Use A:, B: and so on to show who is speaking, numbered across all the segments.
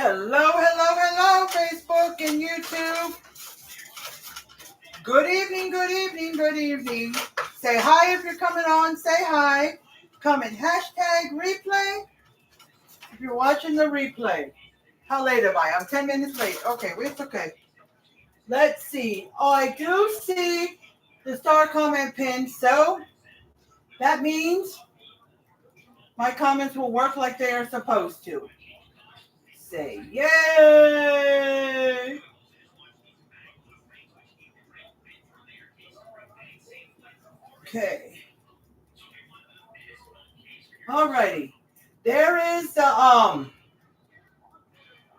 A: Hello, hello, hello, Facebook and YouTube. Good evening, good evening, good evening. Say hi if you're coming on. Say hi. Comment hashtag replay if you're watching the replay. How late am I? I'm 10 minutes late. Okay, it's okay. Let's see. Oh, I do see the star comment pinned, so that means my comments will work like they are supposed to. Say yay! Okay. Alrighty. There is the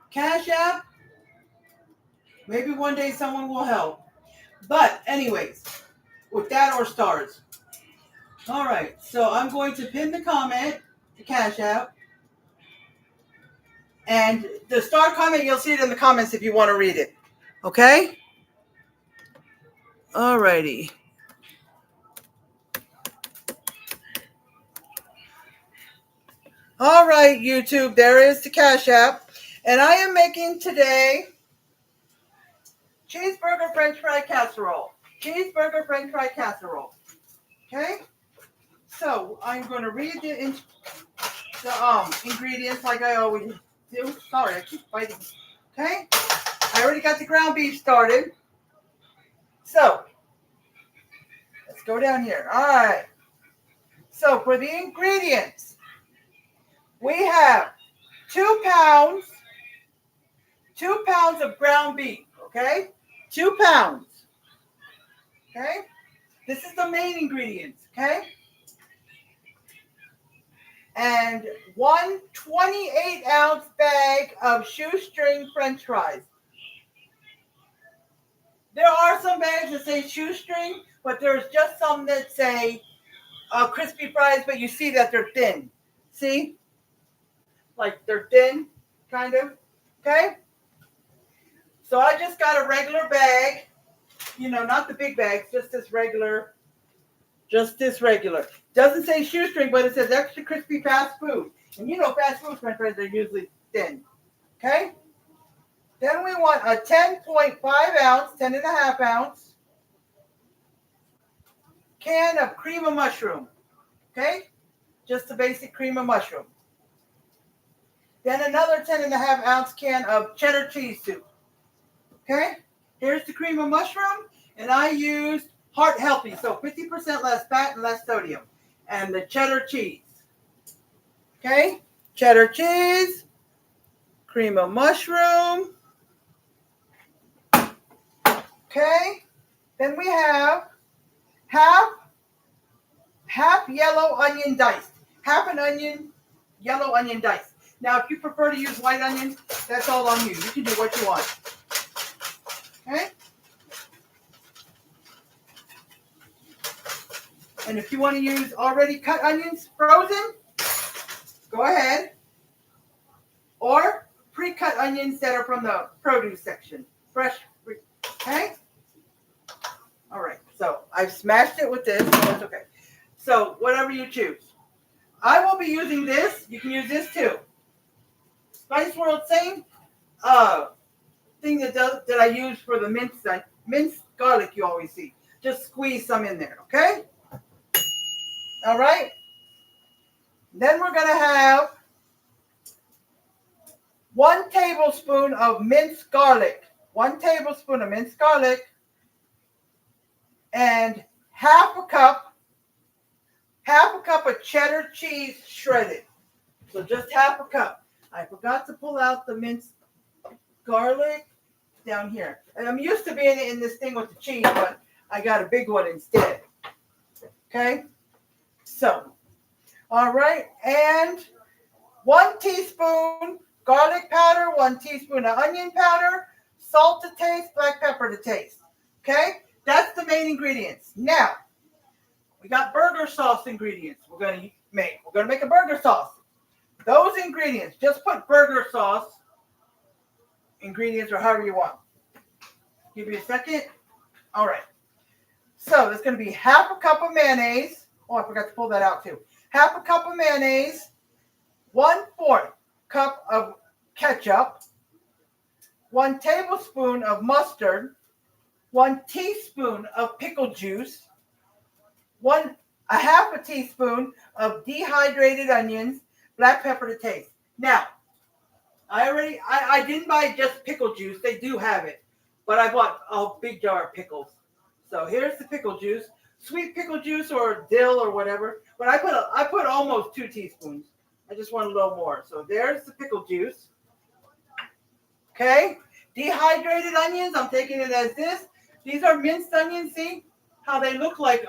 A: Cash App. Maybe one day someone will help. But anyways, with that or stars. Alright, so I'm going to pin the comment, the Cash App. And the star comment, you'll see it in the comments if you want to read it. Okay? Alrighty. All right, YouTube, there is the Cash App. And I am making today Cheeseburger French Fry casserole. Cheeseburger French Fry casserole. Okay? So I'm going to read the ingredients like I always do. Sorry, I keep fighting. Okay? I already got the ground beef started. So let's go down here. All right. So for the ingredients, we have 2 pounds of ground beef. Okay? 2 pounds. Okay? This is the main ingredients. Okay? And 1 28-ounce bag of shoestring French fries. There are some bags that say shoestring, but there's just some that say crispy fries, but you see that they're thin. See? Like they're thin, kind of. Okay? So I just got a regular bag. You know, not the big bags, just this regular. Just this regular. Doesn't say shoestring, but it says extra crispy fast food. And you know fast food French fries are usually thin. Okay? Then we want a 10.5 ounce, 10.5 ounce can of cream of mushroom. Okay? Just the basic cream of mushroom. Then another 10.5 ounce can of cheddar cheese soup. Okay? Here's the cream of mushroom. And I used heart healthy, so 50% less fat and less sodium. And the cheddar cheese. Okay? Cheddar cheese, cream of mushroom. Okay? Then we have half yellow onion diced. Half an onion, yellow onion diced. Now, if you prefer to use white onions, that's all on you. You can do what you want. Okay? And if you want to use already cut onions, frozen, go ahead. Or pre-cut onions that are from the produce section. Fresh. Okay? All right. So I've smashed it with this. So it's okay. So whatever you choose. I will be using this. You can use this too. Spice World, same thing that I use for the minced garlic you always see. Just squeeze some in there. Okay? All right. Then we're going to have 1 tablespoon of minced garlic. 1 tablespoon of minced garlic. And half a cup of cheddar cheese shredded. So just half a cup. I forgot to pull out the minced garlic down here. And I'm used to being in this thing with the cheese, but I got a big one instead. Okay? So, all right. And 1 teaspoon garlic powder, 1 teaspoon of onion powder, salt to taste, black pepper to taste. Okay? That's the main ingredients. Now, we got burger sauce ingredients we're going to make. We're going to make a burger sauce. Those ingredients, just put burger sauce ingredients or however you want. Give me a second. All right. So there's going to be half a cup of mayonnaise. Oh, I forgot to pull that out too. Half a cup of mayonnaise, 1/4 cup of ketchup, 1 tablespoon of mustard, 1 teaspoon of pickle juice, a half a teaspoon of dehydrated onions, black pepper to taste. Now, I didn't buy just pickle juice. They do have it, but I bought a big jar of pickles. So here's the pickle juice, sweet pickle juice or dill or whatever. But I put almost 2 teaspoons. I just want a little more. So there's the pickle juice. Okay, dehydrated onions. I'm taking it as this. These are minced onions. See how they look like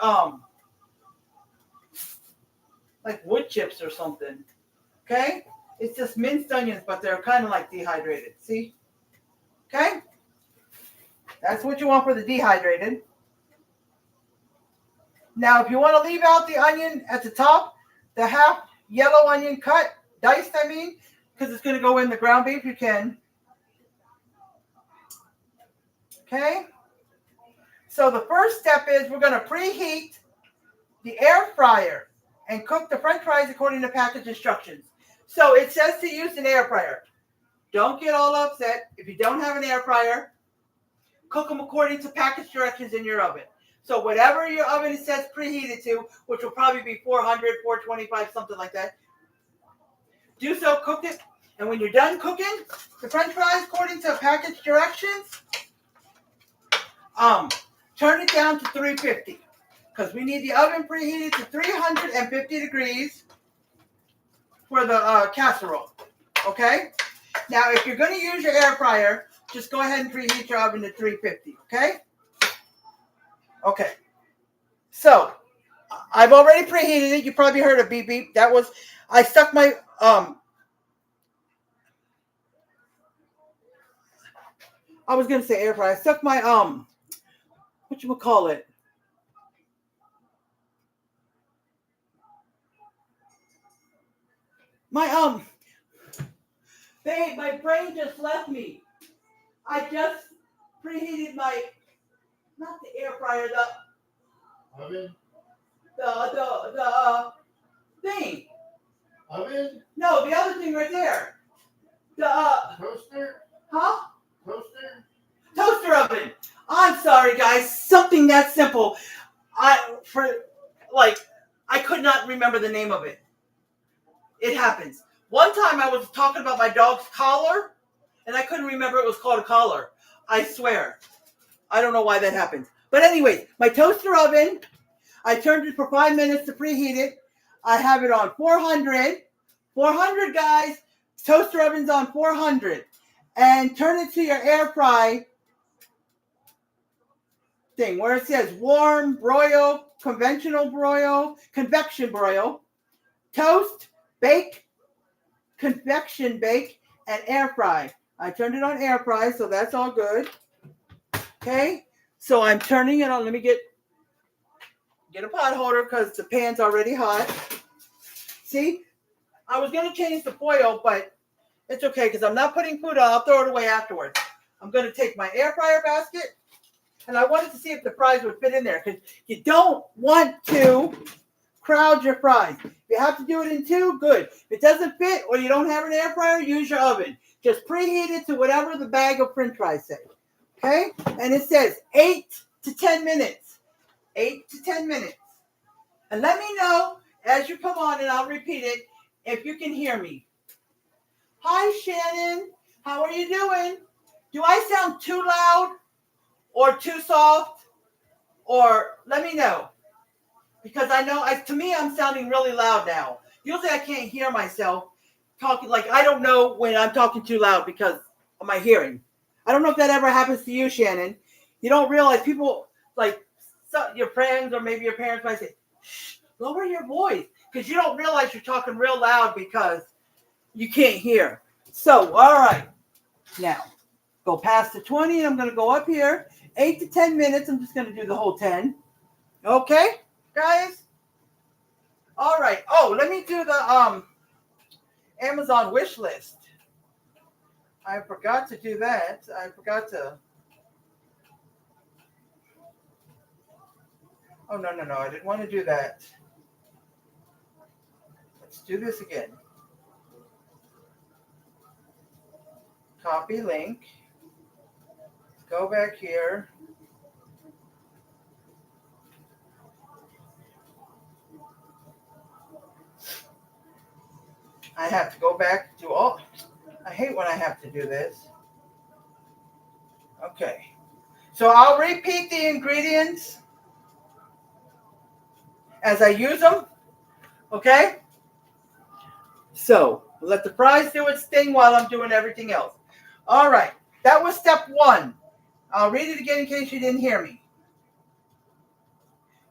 A: wood chips or something. Okay, it's just minced onions, but they're kind of like dehydrated. See? Okay, that's what you want for the dehydrated. Now, if you want to leave out the onion at the top, the half yellow onion cut, diced, I mean, because it's going to go in the ground beef, you can. Okay? So the first step is we're going to preheat the air fryer and cook the French fries according to package instructions. So it says to use an air fryer. Don't get all upset. If you don't have an air fryer, cook them according to package directions in your oven. So whatever your oven says preheated to, which will probably be 400, 425, something like that, do so, cook it. And when you're done cooking the French fries according to package directions, turn it down to 350 because we need the oven preheated to 350 degrees for the casserole. Okay? Now, if you're going to use your air fryer, just go ahead and preheat your oven to 350. Okay? Okay. So, I've already preheated it. You probably heard a beep beep. That was, I stuck my, I was going to say air fryer. I stuck my, whatchamacallit? My, babe, my brain just left me. I just preheated my, not the air fryer, the
B: Oven?
A: the thing.
B: Oven?
A: No, the other thing right there. The,
B: Toaster?
A: huh?
B: Toaster?
A: Toaster oven. I'm sorry, guys. Something that simple. I could not remember the name of it. It happens. One time I was talking about my dog's collar, and I couldn't remember it was called a collar. I swear. I don't know why that happens. But anyways, my toaster oven, I turned it for 5 minutes to preheat it. I have it on 400. 400, guys. Toaster oven's on 400. And turn it to your air fry thing where it says warm, broil, conventional broil, convection broil, toast, bake, convection bake, and air fry. I turned it on air fry, so that's all good. Okay, so I'm turning it on. Let me get a pot holder because the pan's already hot. See, I was going to change the foil, but it's okay because I'm not putting food on. I'll throw it away afterwards. I'm going to take my air fryer basket, and I wanted to see if the fries would fit in there because you don't want to crowd your fries. If you have to do it in two, good. If it doesn't fit or you don't have an air fryer, use your oven. Just preheat it to whatever the bag of French fries say. Okay? And it says 8 to 10 minutes. 8 to 10 minutes. And let me know as you come on, and I'll repeat it, if you can hear me. Hi, Shannon. How are you doing? Do I sound too loud or too soft? Or let me know. Because I know, to me, I'm sounding really loud now. Usually I can't hear myself talking. Like, I don't know when I'm talking too loud because of my hearing. I don't know if that ever happens to you, Shannon. You don't realize people, like your friends or maybe your parents might say, shh, lower your voice. Because you don't realize you're talking real loud because you can't hear. So, all right. Now, go past the 20 and I'm going to go up here. 8 to 10 minutes. I'm just going to do the whole 10. Okay, guys? All right. Oh, let me do the Amazon wish list. I forgot to do that. I forgot to. Oh, no. I didn't want to do that. Let's do this again. Copy link. go back here. I have to go back to all. I hate when I have to do this. Okay. So I'll repeat the ingredients as I use them. Okay? So let the fries do its thing while I'm doing everything else. All right. That was step 1. I'll read it again in case you didn't hear me.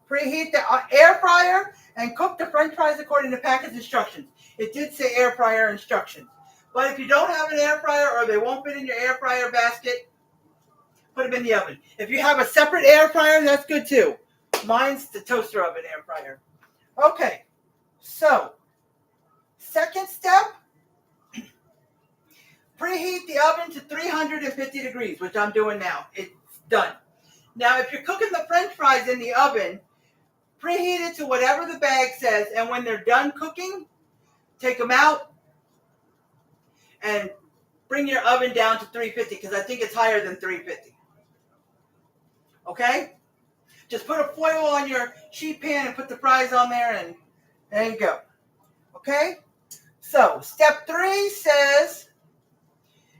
A: Preheat the air fryer and cook the French fries according to package instructions. It did say air fryer instructions. But if you don't have an air fryer or they won't fit in your air fryer basket, put them in the oven. If you have a separate air fryer, that's good too. Mine's the toaster oven air fryer. Okay, so second step, preheat the oven to 350 degrees, which I'm doing now. It's done. Now, if you're cooking the French fries in the oven, preheat it to whatever the bag says, and when they're done cooking, take them out and bring your oven down to 350 because I think it's higher than 350. Okay? Just put a foil on your sheet pan and put the fries on there, and there you go. Okay? So, step 3 says,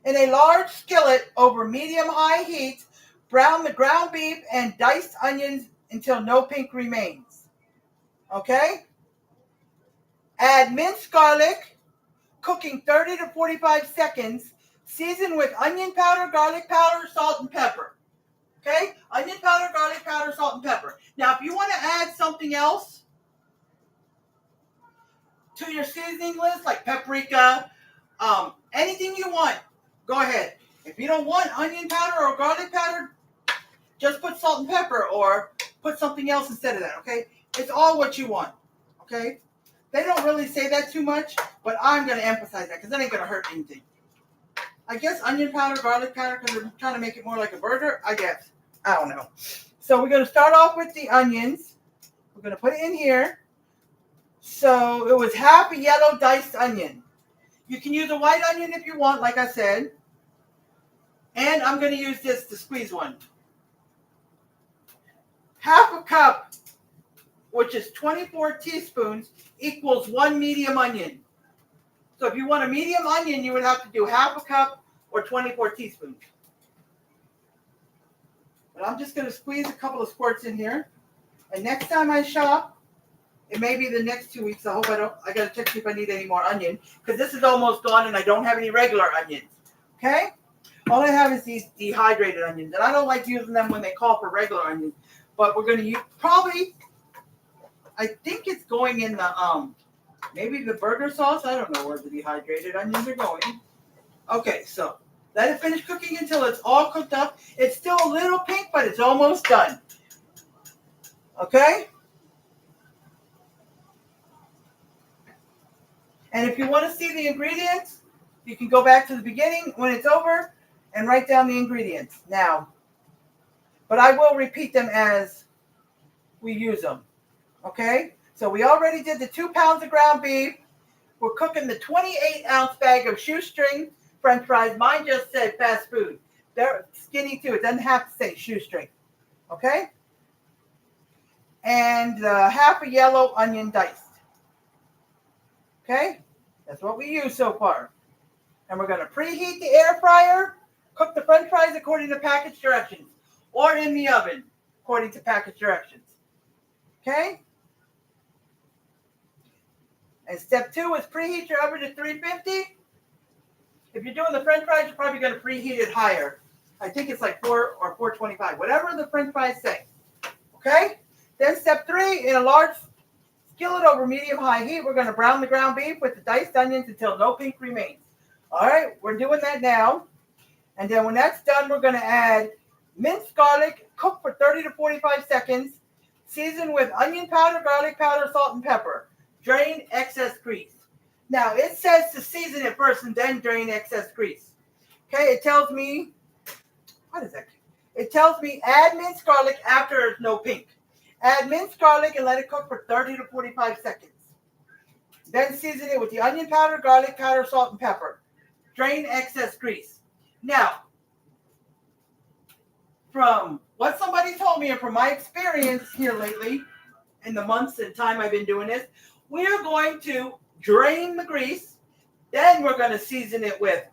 A: in a large skillet over medium-high heat, brown the ground beef and diced onions until no pink remains. Okay? Add minced garlic, cooking 30 to 45 seconds. Season with onion powder, garlic powder, salt, and pepper. Okay? Onion powder, garlic powder, salt, and pepper. Now, if you want to add something else to your seasoning list, like paprika, anything you want, go ahead. If you don't want onion powder or garlic powder, just put salt and pepper or put something else instead of that, okay? It's all what you want, okay? They don't really say that too much, but I'm going to emphasize that because that ain't going to hurt anything. I guess onion powder, garlic powder, because they're trying to make it more like a burger, I guess. I don't know. So we're going to start off with the onions. We're going to put it in here. So it was half a yellow diced onion. You can use a white onion if you want, like I said. And I'm going to use this to squeeze one. Half a cup, which is 24 teaspoons, equals 1 medium onion. So if you want a medium onion, you would have to do half a cup or 24 teaspoons. But I'm just going to squeeze a couple of squirts in here. And next time I shop, it may be the next 2 weeks. I hope I got to check to see if I need any more onion. Because this is almost gone and I don't have any regular onions. Okay? All I have is these dehydrated onions. And I don't like using them when they call for regular onions. But we're going to use, probably, I think it's going in the, maybe the burger sauce. I don't know where the dehydrated onions are going. Okay, so let it finish cooking until it's all cooked up. It's still a little pink, but it's almost done. Okay? And if you want to see the ingredients, you can go back to the beginning when it's over and write down the ingredients now. But I will repeat them as we use them. Okay? So we already did the 2 pounds of ground beef. We're cooking the 28-ounce bag of shoestring French fries. Mine just said fast food. They're skinny too. It doesn't have to say shoestring. Okay? And half a yellow onion diced. Okay? That's what we use so far. And we're going to preheat the air fryer. Cook the French fries according to package directions. Or in the oven according to package directions. Okay? And step 2 is preheat your oven to 350. If you're doing the French fries, you're probably going to preheat it higher. I think it's like 4 or 425, whatever the French fries say. Okay? Then step 3, in a large skillet over medium-high heat, we're going to brown the ground beef with the diced onions until no pink remains. All right, we're doing that now. And then when that's done, we're going to add minced garlic, cook for 30 to 45 seconds. Season with onion powder, garlic powder, salt, and pepper. Drain excess grease. Now, it says to season it first and then drain excess grease. Okay, it tells me, what is that? It tells me add minced garlic after there's no pink. Add minced garlic and let it cook for 30 to 45 seconds. Then season it with the onion powder, garlic powder, salt, and pepper. Drain excess grease. Now, from what somebody told me and from my experience here lately, in the months and time I've been doing this, we're going to drain the grease. Then we're going to season it with.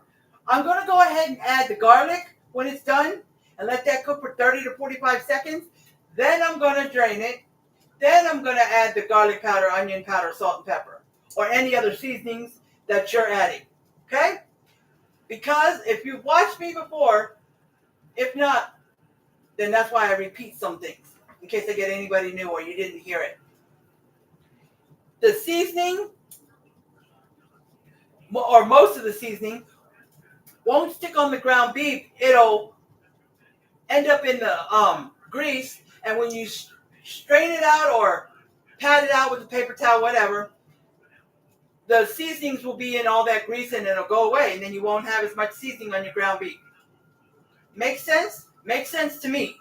A: I'm going to go ahead and add the garlic when it's done and let that cook for 30 to 45 seconds. Then I'm going to drain it. Then I'm going to add the garlic powder, onion powder, salt, and pepper, or any other seasonings that you're adding. Okay? Because if you've watched me before, if not, then that's why I repeat some things, in case I get anybody new or you didn't hear it. The seasoning, or most of the seasoning, won't stick on the ground beef. It'll end up in the grease, and when you strain it out or pat it out with a paper towel, whatever, the seasonings will be in all that grease and it'll go away, and then you won't have as much seasoning on your ground beef. Make sense? Makes sense to me.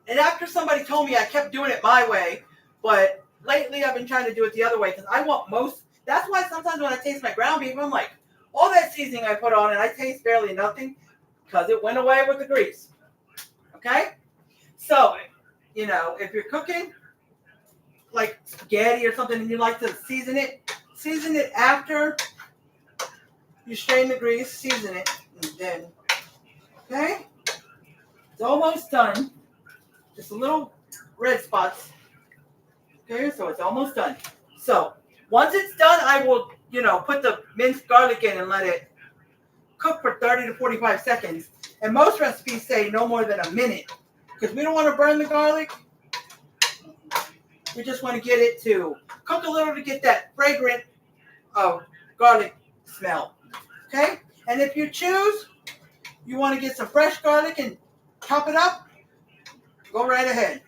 A: And after somebody told me, I kept doing it my way, but lately I've been trying to do it the other way because I want most. That's why sometimes when I taste my ground beef, I'm like, all that seasoning I put on and I taste barely nothing because it went away with the grease. Okay? So, if you're cooking like spaghetti or something and you like to season it after you strain the grease, season it, and then, okay? It's almost done. Just a little red spots. Okay, so it's almost done. So once it's done, I will, put the minced garlic in and let it cook for 30 to 45 seconds. And most recipes say no more than a minute because we don't want to burn the garlic. We just want to get it to cook a little to get that fragrant garlic smell. Okay? And if you choose, you want to get some fresh garlic and chop it up, go right ahead.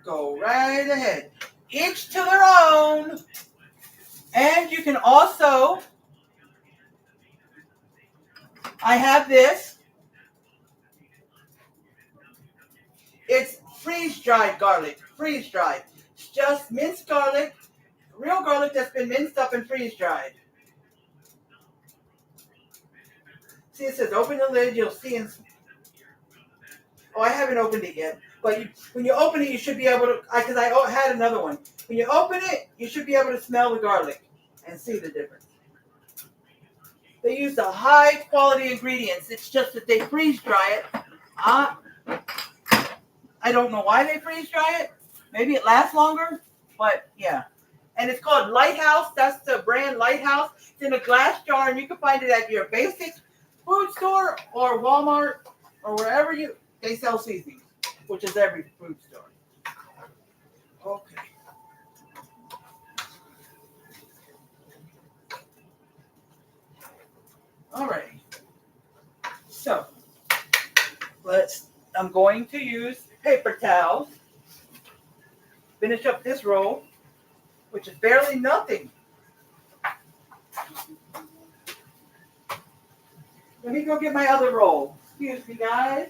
A: Go right ahead. Each to their own. And you can also, I have this. It's freeze-dried garlic. Freeze-dried. It's just minced garlic, real garlic that's been minced up and freeze-dried. See, it says open the lid. You'll see. I haven't opened it yet. But when you open it, you should be able to, because I had another one. When you open it, you should be able to smell the garlic and see the difference. They use the high quality ingredients. It's just that they freeze dry it. I don't know why they freeze dry it. Maybe it lasts longer, but yeah. And it's called Lighthouse. That's the brand Lighthouse. It's in a glass jar, and you can find it at your basic food store or Walmart or wherever they sell seasonings, which is every food store. Okay. All right. So, I'm going to use paper towels. Finish up this roll, which is barely nothing. Let me go get my other roll. Excuse me, guys.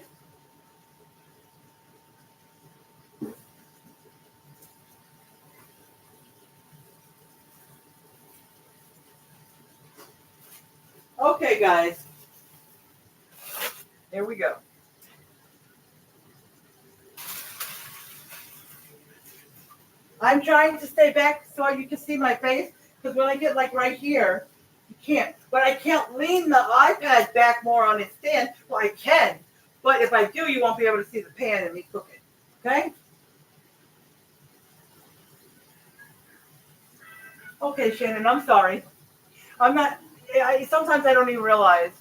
A: Okay, guys. Here we go. I'm trying to stay back so you can see my face, because when I get like right here, you can't. But I can't lean the iPad back more on its stand. Well, I can, but if I do, you won't be able to see the pan and me cooking. Okay? Okay, Shannon, I'm sorry. I'm not, sometimes I don't even realize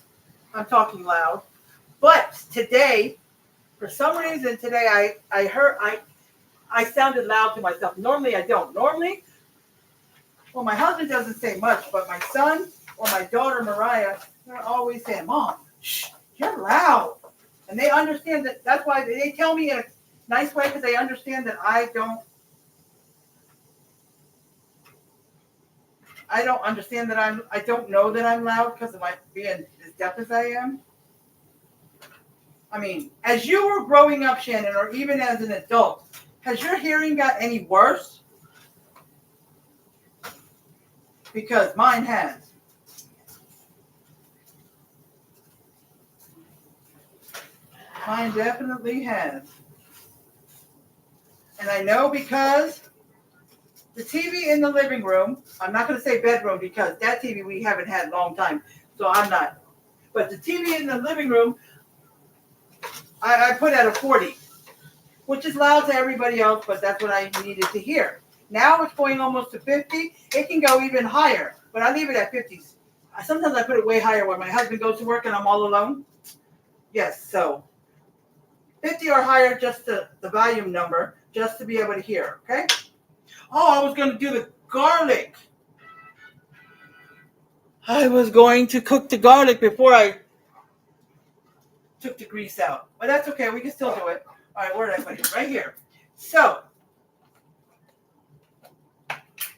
A: I'm talking loud. But today, for some reason today, I sounded loud to myself. Normally I don't. Normally, well, my husband doesn't say much, but my son or my daughter Mariah, they're always saying, "Mom, shh, you're loud." And they understand that. That's why they tell me in a nice way, because they understand that I don't understand that I don't know that I'm loud because of my being as deaf as I am. I mean, as you were growing up, Shannon, or even as an adult, has your hearing got any worse? Because mine has. Mine definitely has. And I know because the TV in the living room, I'm not going to say bedroom because that TV we haven't had a long time, so I'm not. But the TV in the living room, I put at a 40, which is loud to everybody else, but that's what I needed to hear. Now it's going almost to 50. It can go even higher, but I leave it at 50s. Sometimes I put it way higher when my husband goes to work and I'm all alone. Yes, so 50 or higher, just the volume number, just to be able to hear, okay? Oh, I was going to do the garlic. I was going to cook the garlic before I took the grease out. But that's okay. We can still do it. All right, where did I put it? Right here. So,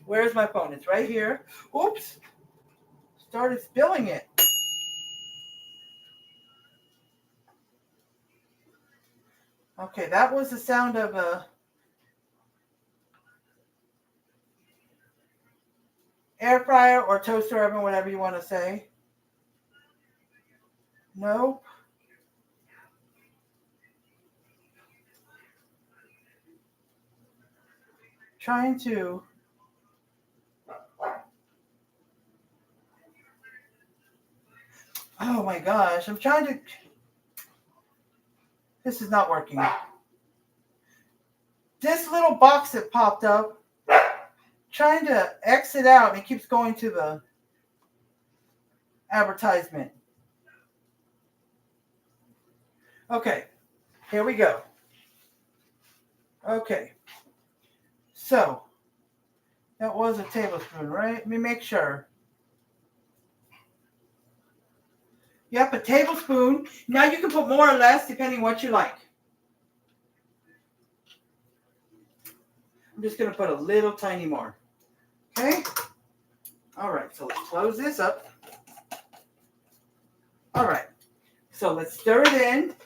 A: where's my phone? It's right here. Oops. Started spilling it. Okay, that was the sound of a air fryer or toaster oven, whatever you want to say. Nope. Trying to. Oh my gosh, I'm trying to. This is not working. This little box that popped up, trying to exit out, and it keeps going to the advertisement. Okay, here we go. Okay, so that was a tablespoon, right? Let me make sure. Yep, a tablespoon. Now you can put more or less depending what you like. I'm just going to put a little tiny more. Okay? All right, so let's close this up. All right, so let's stir it in.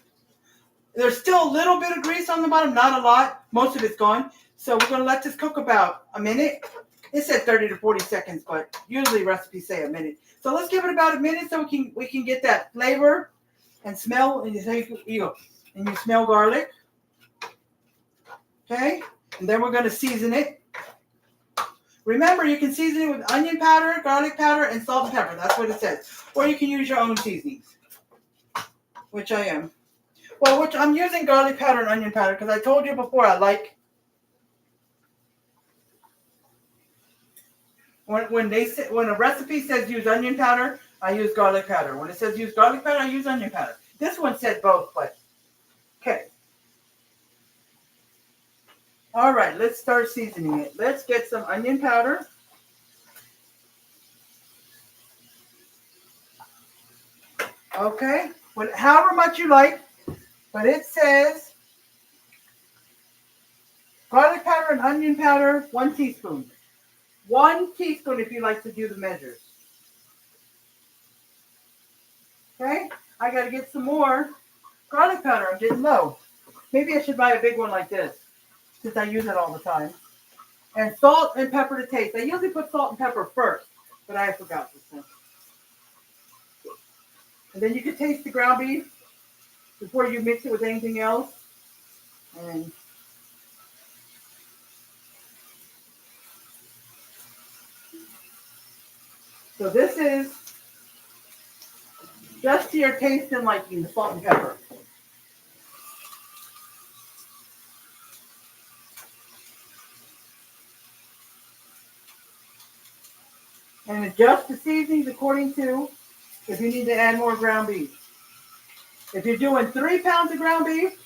A: There's still a little bit of grease on the bottom, not a lot. Most of it's gone. So we're going to let this cook about a minute. It said 30 to 40 seconds, but usually recipes say a minute. So let's give it about a minute so we can get that flavor and smell. And you smell garlic. Okay? And then we're going to season it. Remember, you can season it with onion powder, garlic powder, and salt and pepper. That's what it says. Or you can use your own seasonings, which I am. Well, which I'm using garlic powder and onion powder because I told you before I like when a recipe says use onion powder, I use garlic powder. When it says use garlic powder, I use onion powder. This one said both, but okay. All right, let's start seasoning it. Let's get some onion powder. Okay, however much you like, but it says garlic powder and onion powder, 1 teaspoon. 1 teaspoon if you like to do the measures. Okay, I got to get some more garlic powder. I'm getting low. Maybe I should buy a big one like this since I use it all the time. And salt and pepper to taste. I usually put salt and pepper first, but I forgot this one. And then you can taste the ground beef before you mix it with anything else. And so this is just to your taste and liking, the salt and pepper. And adjust the seasonings according to if you need to add more ground beef. If you're doing 3 pounds of ground beef,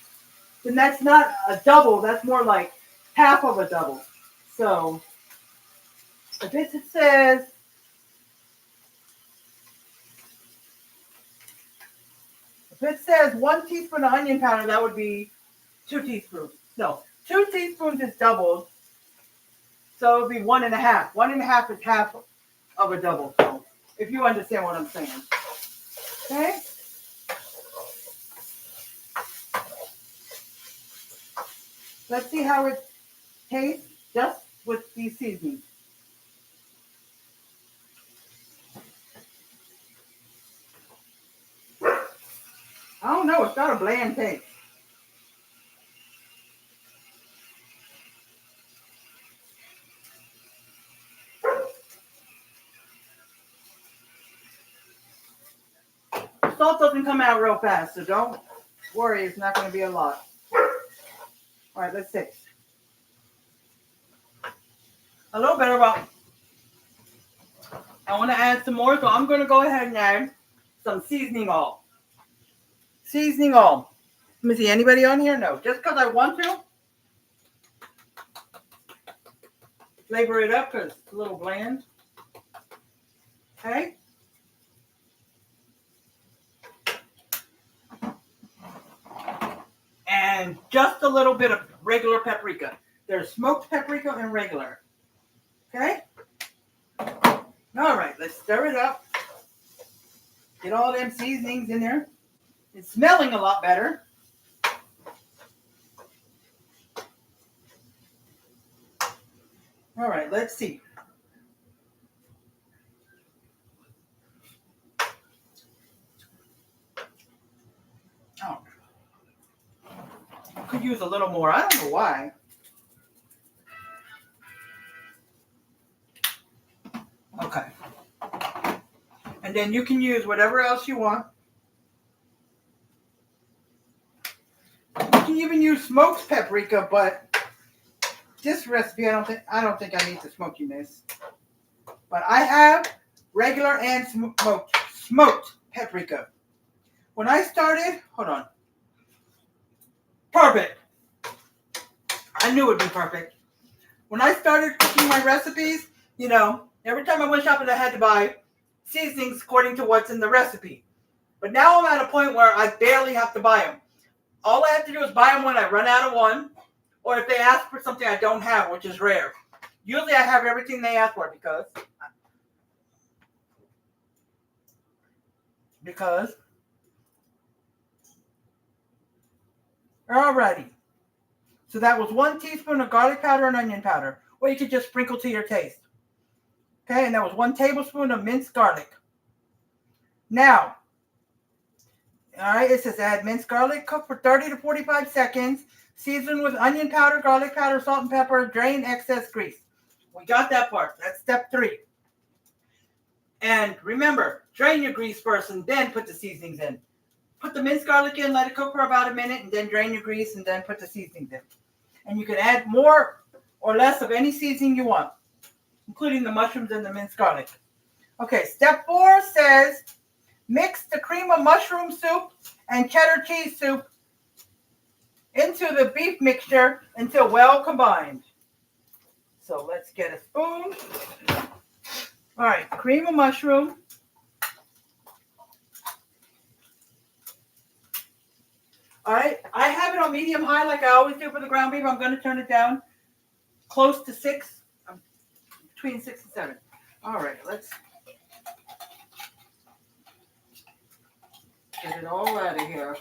A: then that's not a double. That's more like half of a double. So if it says if it says 1 teaspoon of onion powder, that would be 2 teaspoons. No, 2 teaspoons is doubled. So it would be 1.5. 1.5 is half of a double. So if you understand what I'm saying. Okay? Let's see how it tastes just with these seasonings. I don't know. It's got a bland taste. salt doesn't come out real fast, so don't worry. It's not going to be a lot. All right, let's see. A little better. Well, I want to add some more, so I'm going to go ahead and add some seasoning oil. Seasoning oil. Let me see. Anybody on here? No. Just because I want to. Flavor it up because it's a little bland. Okay. And just a little bit of regular paprika. There's smoked paprika and regular. Okay? All right, let's stir it up. Get all them seasonings in there. It's smelling a lot better. All right, let's see. Oh. Could use a little more. I don't know why. Okay. And then you can use whatever else you want. You can even use smoked paprika, but this recipe I don't think I need the smokiness. But I have regular and smoked paprika. When I started, hold on. Perfect. I knew it would be perfect. When I started cooking my recipes, every time I went shopping, I had to buy seasonings according to what's in the recipe. But now I'm at a point where I barely have to buy them. All I have to do is buy them when I run out of one, or if they ask for something I don't have, which is rare. Usually I have everything they ask for because alrighty. So that was 1 teaspoon of garlic powder and onion powder, or you could just sprinkle to your taste. Okay, and that was 1 tablespoon of minced garlic. Now, all right, it says add minced garlic, cook for 30 to 45 seconds, season with onion powder, garlic powder, salt and pepper, drain excess grease. We got that part. That's step 3. And remember, drain your grease first and then put the seasonings in. Put the minced garlic in, let it cook for about a minute, and then drain your grease and then put the seasonings in. And you can add more or less of any seasoning you want, including the mushrooms and the minced garlic. Okay, step 4 says mix the cream of mushroom soup and cheddar cheese soup into the beef mixture until well combined. So let's get a spoon. All right, cream of mushroom. All right, I have it on medium high like I always do for the ground beef. I'm going to turn it down close to 6, between 6 and 7. All right, let's get it all out of here.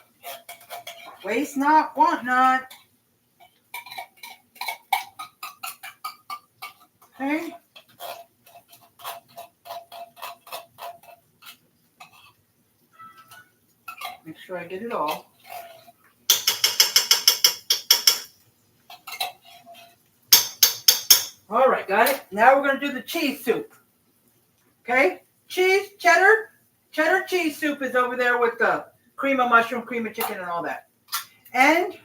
A: Waste not, want not. Okay. Make sure I get it all. All right, got it. Now we're going to do the cheese soup. Okay? Cheddar cheese soup is over there with the cream of mushroom, cream of chicken, and all that. And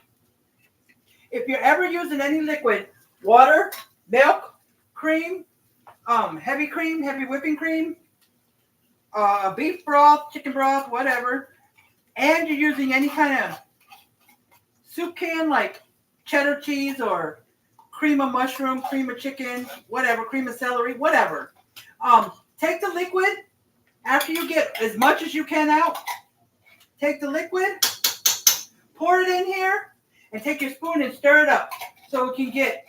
A: if you're ever using any liquid, water, milk, cream, heavy whipping cream, beef broth, chicken broth, whatever, and you're using any kind of soup can like cheddar cheese or cream of mushroom, cream of chicken, whatever, cream of celery, whatever. Take the liquid after you get as much as you can out. Take the liquid, pour it in here, and take your spoon and stir it up so we can get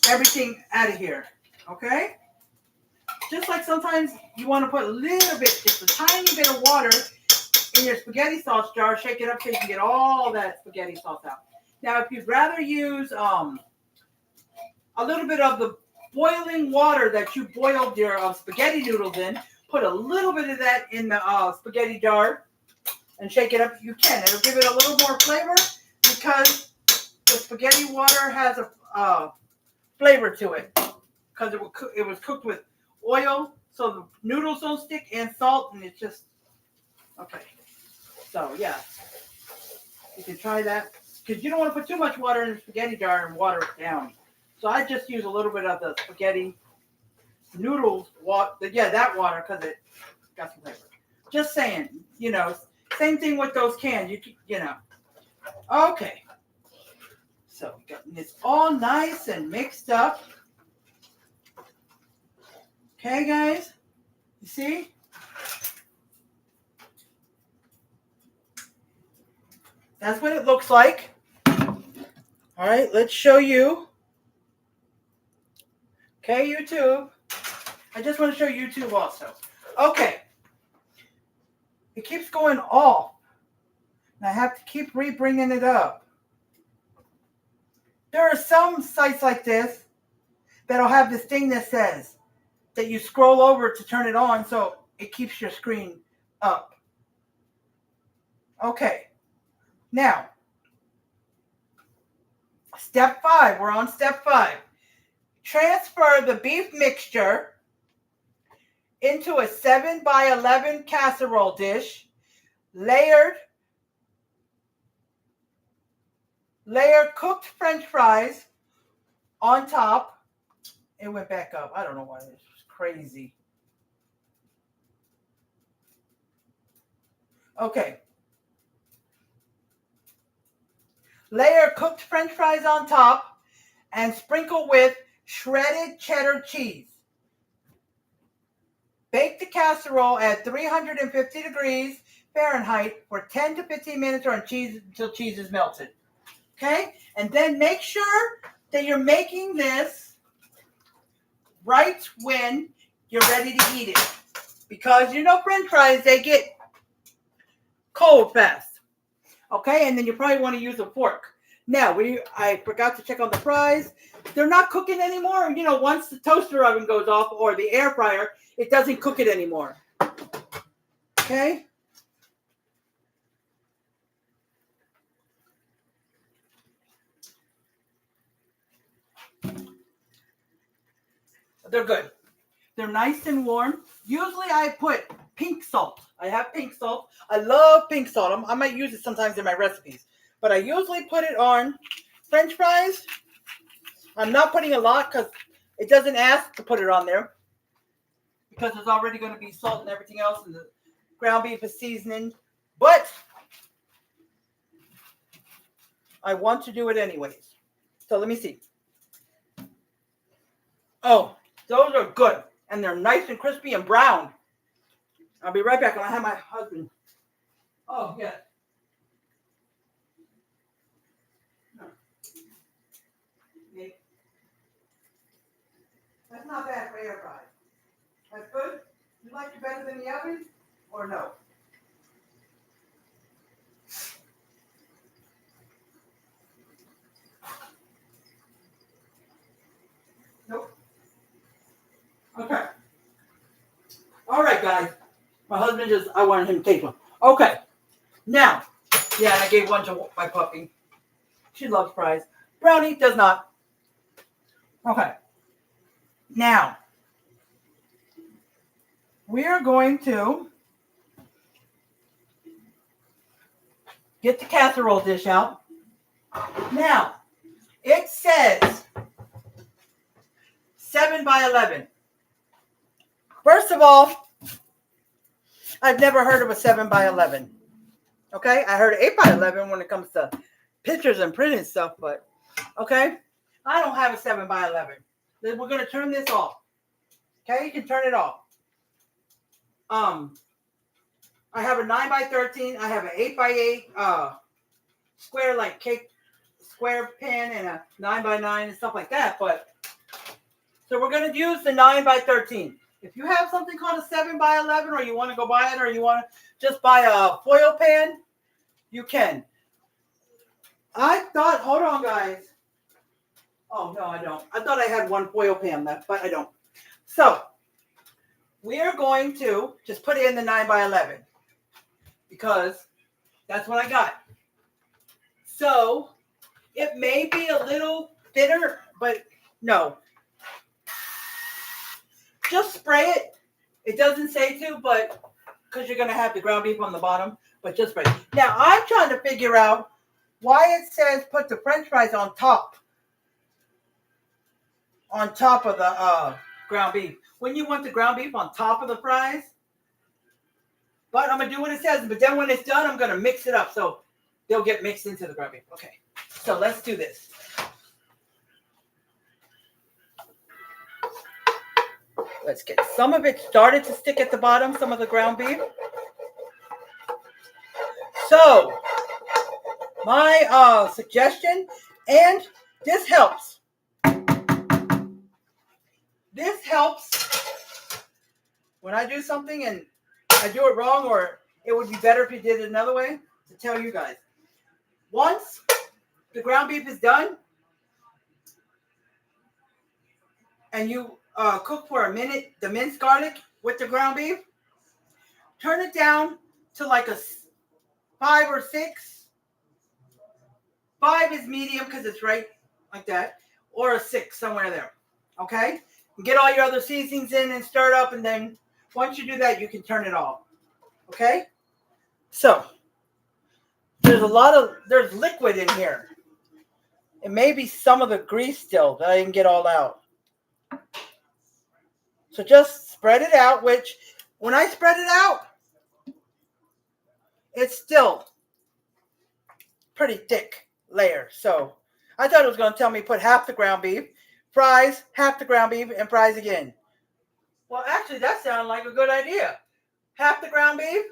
A: everything out of here. Okay? Just like sometimes you want to put a little bit, just a tiny bit of water in your spaghetti sauce jar, shake it up so you can get all that spaghetti sauce out. Now, if you'd rather use a little bit of the boiling water that you boiled your spaghetti noodles in, put a little bit of that in the spaghetti jar and shake it up. You can. It'll give it a little more flavor because the spaghetti water has a flavor to it because it was cooked with oil, so the noodles don't stick, and salt, and it's just Okay. So, yeah. You can try that. Because you don't want to put too much water in the spaghetti jar and water it down. So I just use a little bit of the spaghetti noodles water. Yeah, that water because it got some flavor. Just saying, same thing with those cans. You know. Okay. So we got this all nice and mixed up. Okay, guys. You see? That's what it looks like. All right, let's show you. Okay, YouTube. I just want to show YouTube also. Okay. It keeps going off. And I have to keep bringing it up. There are some sites like this that'll have this thing that says that you scroll over to turn it on so it keeps your screen up. Okay. Now, step 5. We're on step 5. Transfer the beef mixture into a 7x11 casserole dish, layer cooked French fries on top. It went back up. I don't know why. This was crazy. Okay. Layer cooked French fries on top and sprinkle with shredded cheddar cheese. Bake the casserole at 350 degrees Fahrenheit for 10 to 15 minutes until cheese is melted. Okay? And then make sure that you're making this right when you're ready to eat it. Because French fries, they get cold fast. Okay, and then you probably want to use a fork. Now, I forgot to check on the fries. They're not cooking anymore. Once the toaster oven goes off or the air fryer, it doesn't cook it anymore. Okay? They're good. They're nice and warm. Usually I put pink salt. I have pink salt. I love pink salt. I might use it sometimes in my recipes. But I usually put it on French fries. I'm not putting a lot because it doesn't ask to put it on there. Because there's already going to be salt and everything else. And the ground beef is seasoning. But I want to do it anyways. So let me see. Oh, those are good. And they're nice and crispy and brown. I'll be right back. I have my husband. Oh, yeah. That's not bad for air fry. That's good? You like it better than the oven? Or no? Nope. Okay. All right, guys. My husband I wanted him to take one. Okay. Now, yeah, I gave one to my puppy. She loves fries. Brownie does not. Okay. Now, we are going to get the casserole dish out. Now, it says 7x11. First of all, I've never heard of a 7x11. Okay, I heard 8x11 when it comes to pictures and printing stuff, but okay, I don't have a 7x11. Then we're going to turn this off. Okay, you can turn it off. I have a 9x13. I have an 8x8 square like cake square pan and a 9x9 and stuff like that. But so we're going to use the 9x13. If you have something called a 7x11 or you want to go buy it or you want to just buy a foil pan, you can. I thought, hold on, guys. Oh, no, I don't. I thought I had one foil pan left, but I don't. So, we are going to just put it in the 9x11 because that's what I got. So, it may be a little thinner, but no. Just spray it. It doesn't say to, but because you're going to have the ground beef on the bottom, but just spread it. Now, I'm trying to figure out why it says put the French fries on top of the ground beef. When you want the ground beef on top of the fries, but I'm going to do what it says, but then when it's done, I'm going to mix it up so they'll get mixed into the ground beef. Okay, so let's do this. Let's get some of it started to stick at the bottom, some of the ground beef. So, my suggestion, and this helps. This helps when I do something and I do it wrong, or it would be better if you did it another way, to tell you guys. Once the ground beef is done, and you cook for a minute the minced garlic with the ground beef, turn it down to like a 5 or 6. 5 is medium because it's right like that, or a 6, somewhere there. Okay? And get all your other seasonings in and stir it up, and then once you do that, you can turn it off. Okay? So, there's liquid in here. It may be some of the grease still that I didn't get all out. So just spread it out, which when I spread it out, it's still pretty thick layer. So I thought it was going to tell me put half the ground beef, fries, half the ground beef, and fries again. Well, actually, that sounded like a good idea. Half the ground beef,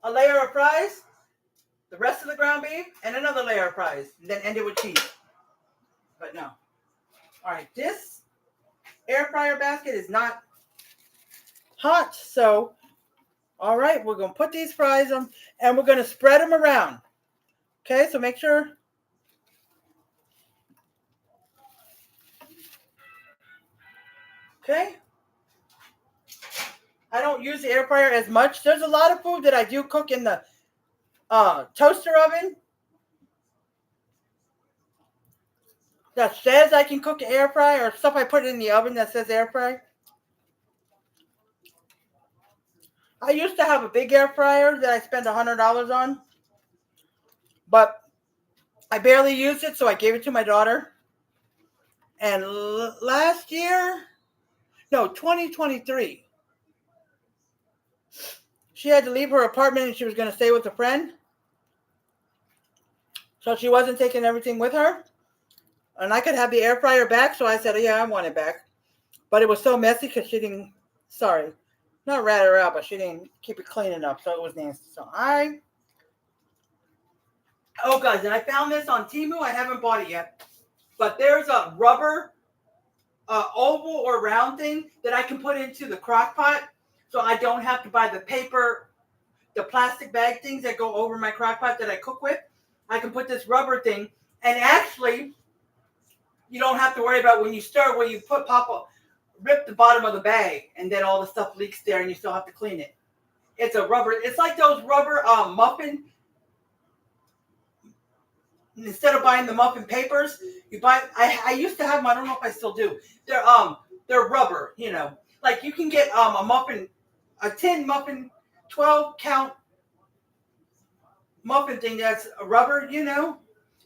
A: a layer of fries, the rest of the ground beef, and another layer of fries, and then end it with cheese. But no. All right, this air fryer basket is not hot, so all right, we're going to put these fries on, and we're going to spread them around. Okay, so make sure. Okay. I don't use the air fryer as much. There's a lot of food that I do cook in the toaster oven that says I can cook air fry, or stuff I put in the oven that says air fry. I used to have a big air fryer that I spent $100 on, but I barely used it, so I gave it to my daughter. And last year, no, 2023, she had to leave her apartment and she was going to stay with a friend. So she wasn't taking everything with her. And I could have the air fryer back, so I said, yeah, I want it back. But it was so messy because she didn't, not rat her out, but she didn't keep it clean enough, so it was nasty. So oh guys, and I found this on Temu. I haven't bought it yet. But there's a rubber oval or round thing that I can put into the crock pot, so I don't have to buy the plastic bag things that go over my crock pot that I cook with. I can put this rubber thing, and actually, you don't have to worry about when you stir, when you rip the bottom of the bag, and then all the stuff leaks there, and you still have to clean it. It's a rubber. It's like those rubber muffin. Instead of buying the muffin papers, you buy. I used to have them. I don't know if I still do. They're rubber. You know, like you can get a tin muffin, 12-count muffin thing that's a rubber. You know,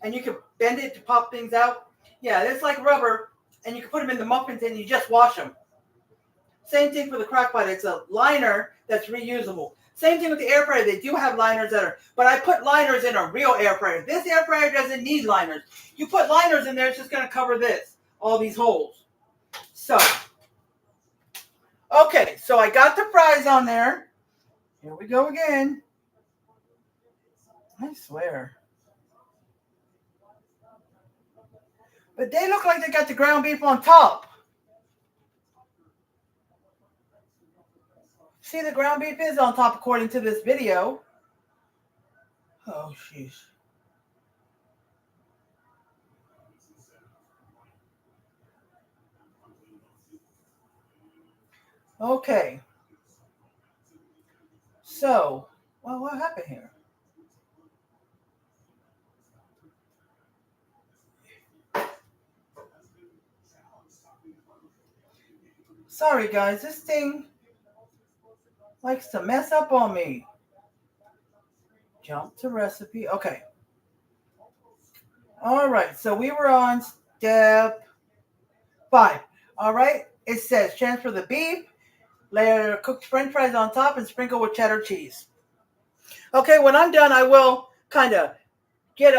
A: and you can bend it to pop things out. Yeah, it's like rubber, and you can put them in the muffin tin and you just wash them. Same thing for the crock pot. It's a liner that's reusable. Same thing with the air fryer. They do have liners but I put liners in a real air fryer. This air fryer doesn't need liners. You put liners in there, it's just going to cover all these holes. So, okay, so I got the fries on there. Here we go again. I swear. But they look like they got the ground beef on top. See, the ground beef is on top according to this video. Oh, jeez. Okay. So, well, what happened here? Sorry, guys. This thing likes to mess up on me. Jump to recipe. Okay. All right. So we were on step 5. All right. It says transfer the beef, layer cooked French fries on top, and sprinkle with cheddar cheese. Okay. When I'm done, I will kind of get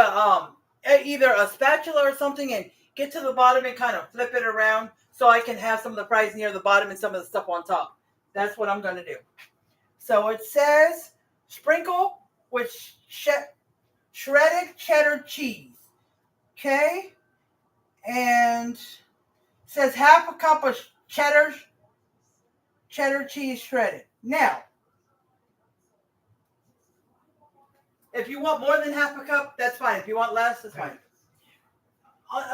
A: either a spatula or something and get to the bottom and kind of flip it around so I can have some of the fries near the bottom and some of the stuff on top. That's what I'm going to do. So it says sprinkle with shredded cheddar cheese. Okay? And it says half a cup of cheddar cheese shredded. Now, if you want more than half a cup, that's fine. If you want less, that's fine.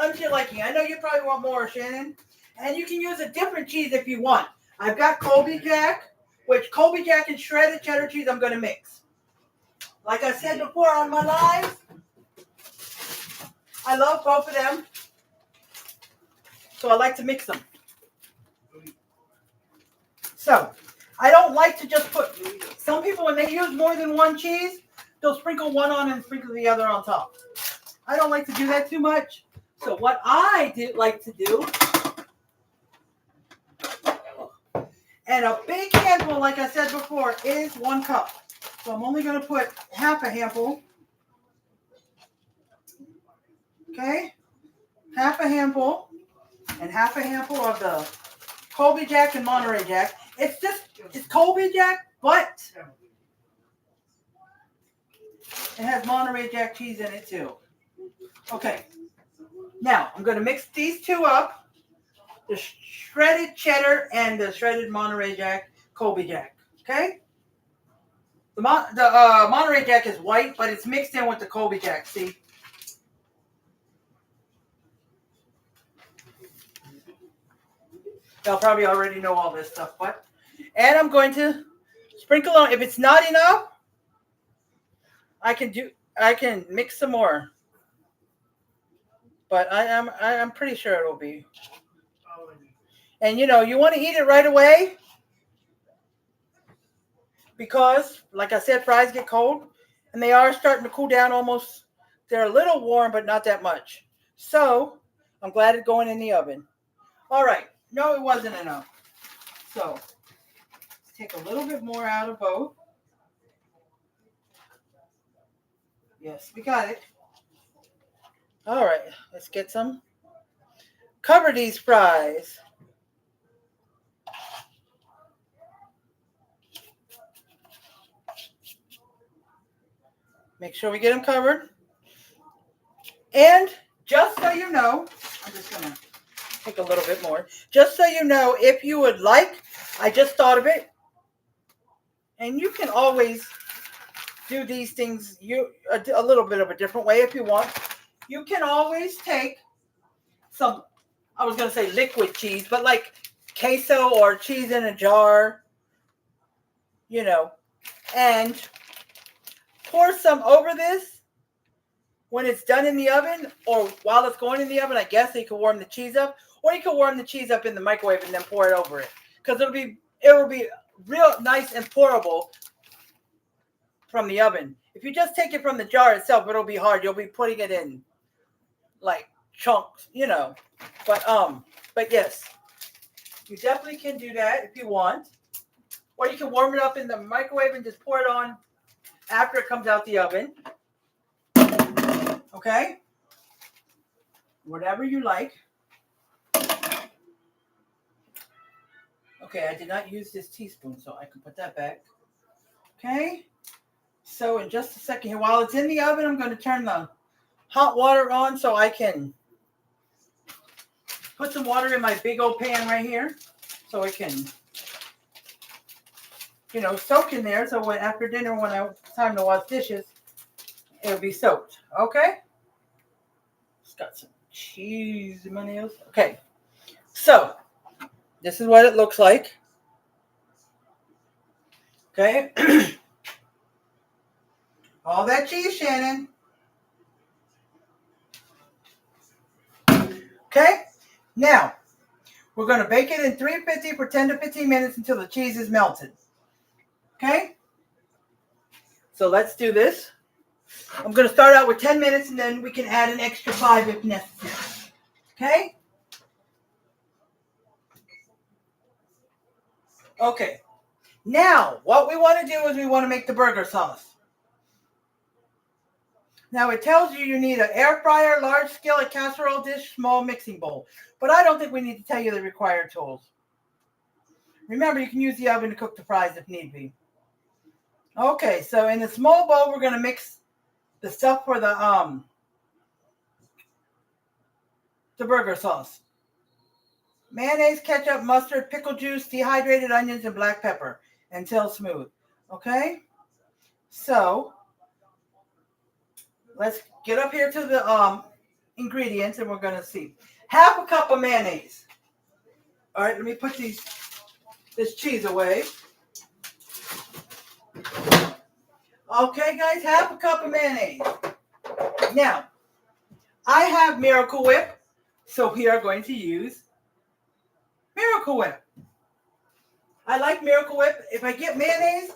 A: Unto your liking. I know you probably want more, Shannon. And you can use a different cheese if you want. I've got Colby Jack, which Colby Jack and shredded cheddar cheese I'm going to mix. Like I said before on my live, I love both of them. So I like to mix them. So I don't like to just put, some people when they use more than one cheese, they'll sprinkle one on and sprinkle the other on top. I don't like to do that too much. So what I like to do, and a big handful, like I said before, is 1 cup. So I'm only going to put half a handful. Okay? Half a handful. And half a handful of the Colby Jack and Monterey Jack. It's Colby Jack, but it has Monterey Jack cheese in it too. Okay. Now, I'm going to mix these two up. The shredded cheddar and the shredded Monterey Jack, Colby Jack. Okay? The Monterey Jack is white, but it's mixed in with the Colby Jack. See? Y'all probably already know all this stuff, but. And I'm going to sprinkle on. If it's not enough, I can mix some more. But I'm pretty sure it'll be. And you want to eat it right away because, like I said, fries get cold and they are starting to cool down almost. They're a little warm, but not that much. So I'm glad it's going in the oven. All right. No, it wasn't enough. So let's take a little bit more out of both. Yes, we got it. All right. Let's get some. Cover these fries. Make sure we get them covered. And just so you know, I'm just going to take a little bit more. Just so you know, if you would like, I just thought of it. And you can always do these things a little bit of a different way if you want. You can always take some, I was going to say liquid cheese, but like queso or cheese in a jar, and pour some over this when it's done in the oven or while it's going in the oven. I guess you can warm the cheese up, or you can warm the cheese up in the microwave and then pour it over it because it will be real nice and pourable from the oven. If you just take it from the jar itself, it'll be hard. You'll be putting it in like chunks, But yes, you definitely can do that if you want. Or you can warm it up in the microwave and just pour it on after it comes out the oven. Okay? Whatever you like. Okay, I did not use this teaspoon, so I can put that back. Okay? So in just a second here, while it's in the oven, I'm going to turn the hot water on so I can put some water in my big old pan right here so it can, soak in there. So after dinner, when it's time to wash dishes, it'll be soaked. Okay? It's got some cheese in my nails. Okay. So this is what it looks like. Okay? All that cheese, Shannon. Okay? Now, we're going to bake it in 350 for 10 to 15 minutes until the cheese is melted. Okay? So let's do this. I'm going to start out with 10 minutes and then we can add an extra 5 if necessary. Okay? Okay. Now, what we want to do is we want to make the burger sauce. Now, it tells you need an air fryer, large skillet, casserole dish, small mixing bowl. But I don't think we need to tell you the required tools. Remember, you can use the oven to cook the fries if need be. Okay, so in the small bowl, we're going to mix the stuff for the burger sauce. Mayonnaise, ketchup, mustard, pickle juice, dehydrated onions, and black pepper until smooth. Okay? So, let's get up here to the ingredients and we're going to see. Half a cup of mayonnaise. All right, let me put this cheese away. Okay, guys, half a cup of mayonnaise. Now, I have Miracle Whip, so we are going to use Miracle Whip. I like Miracle Whip. If I get mayonnaise,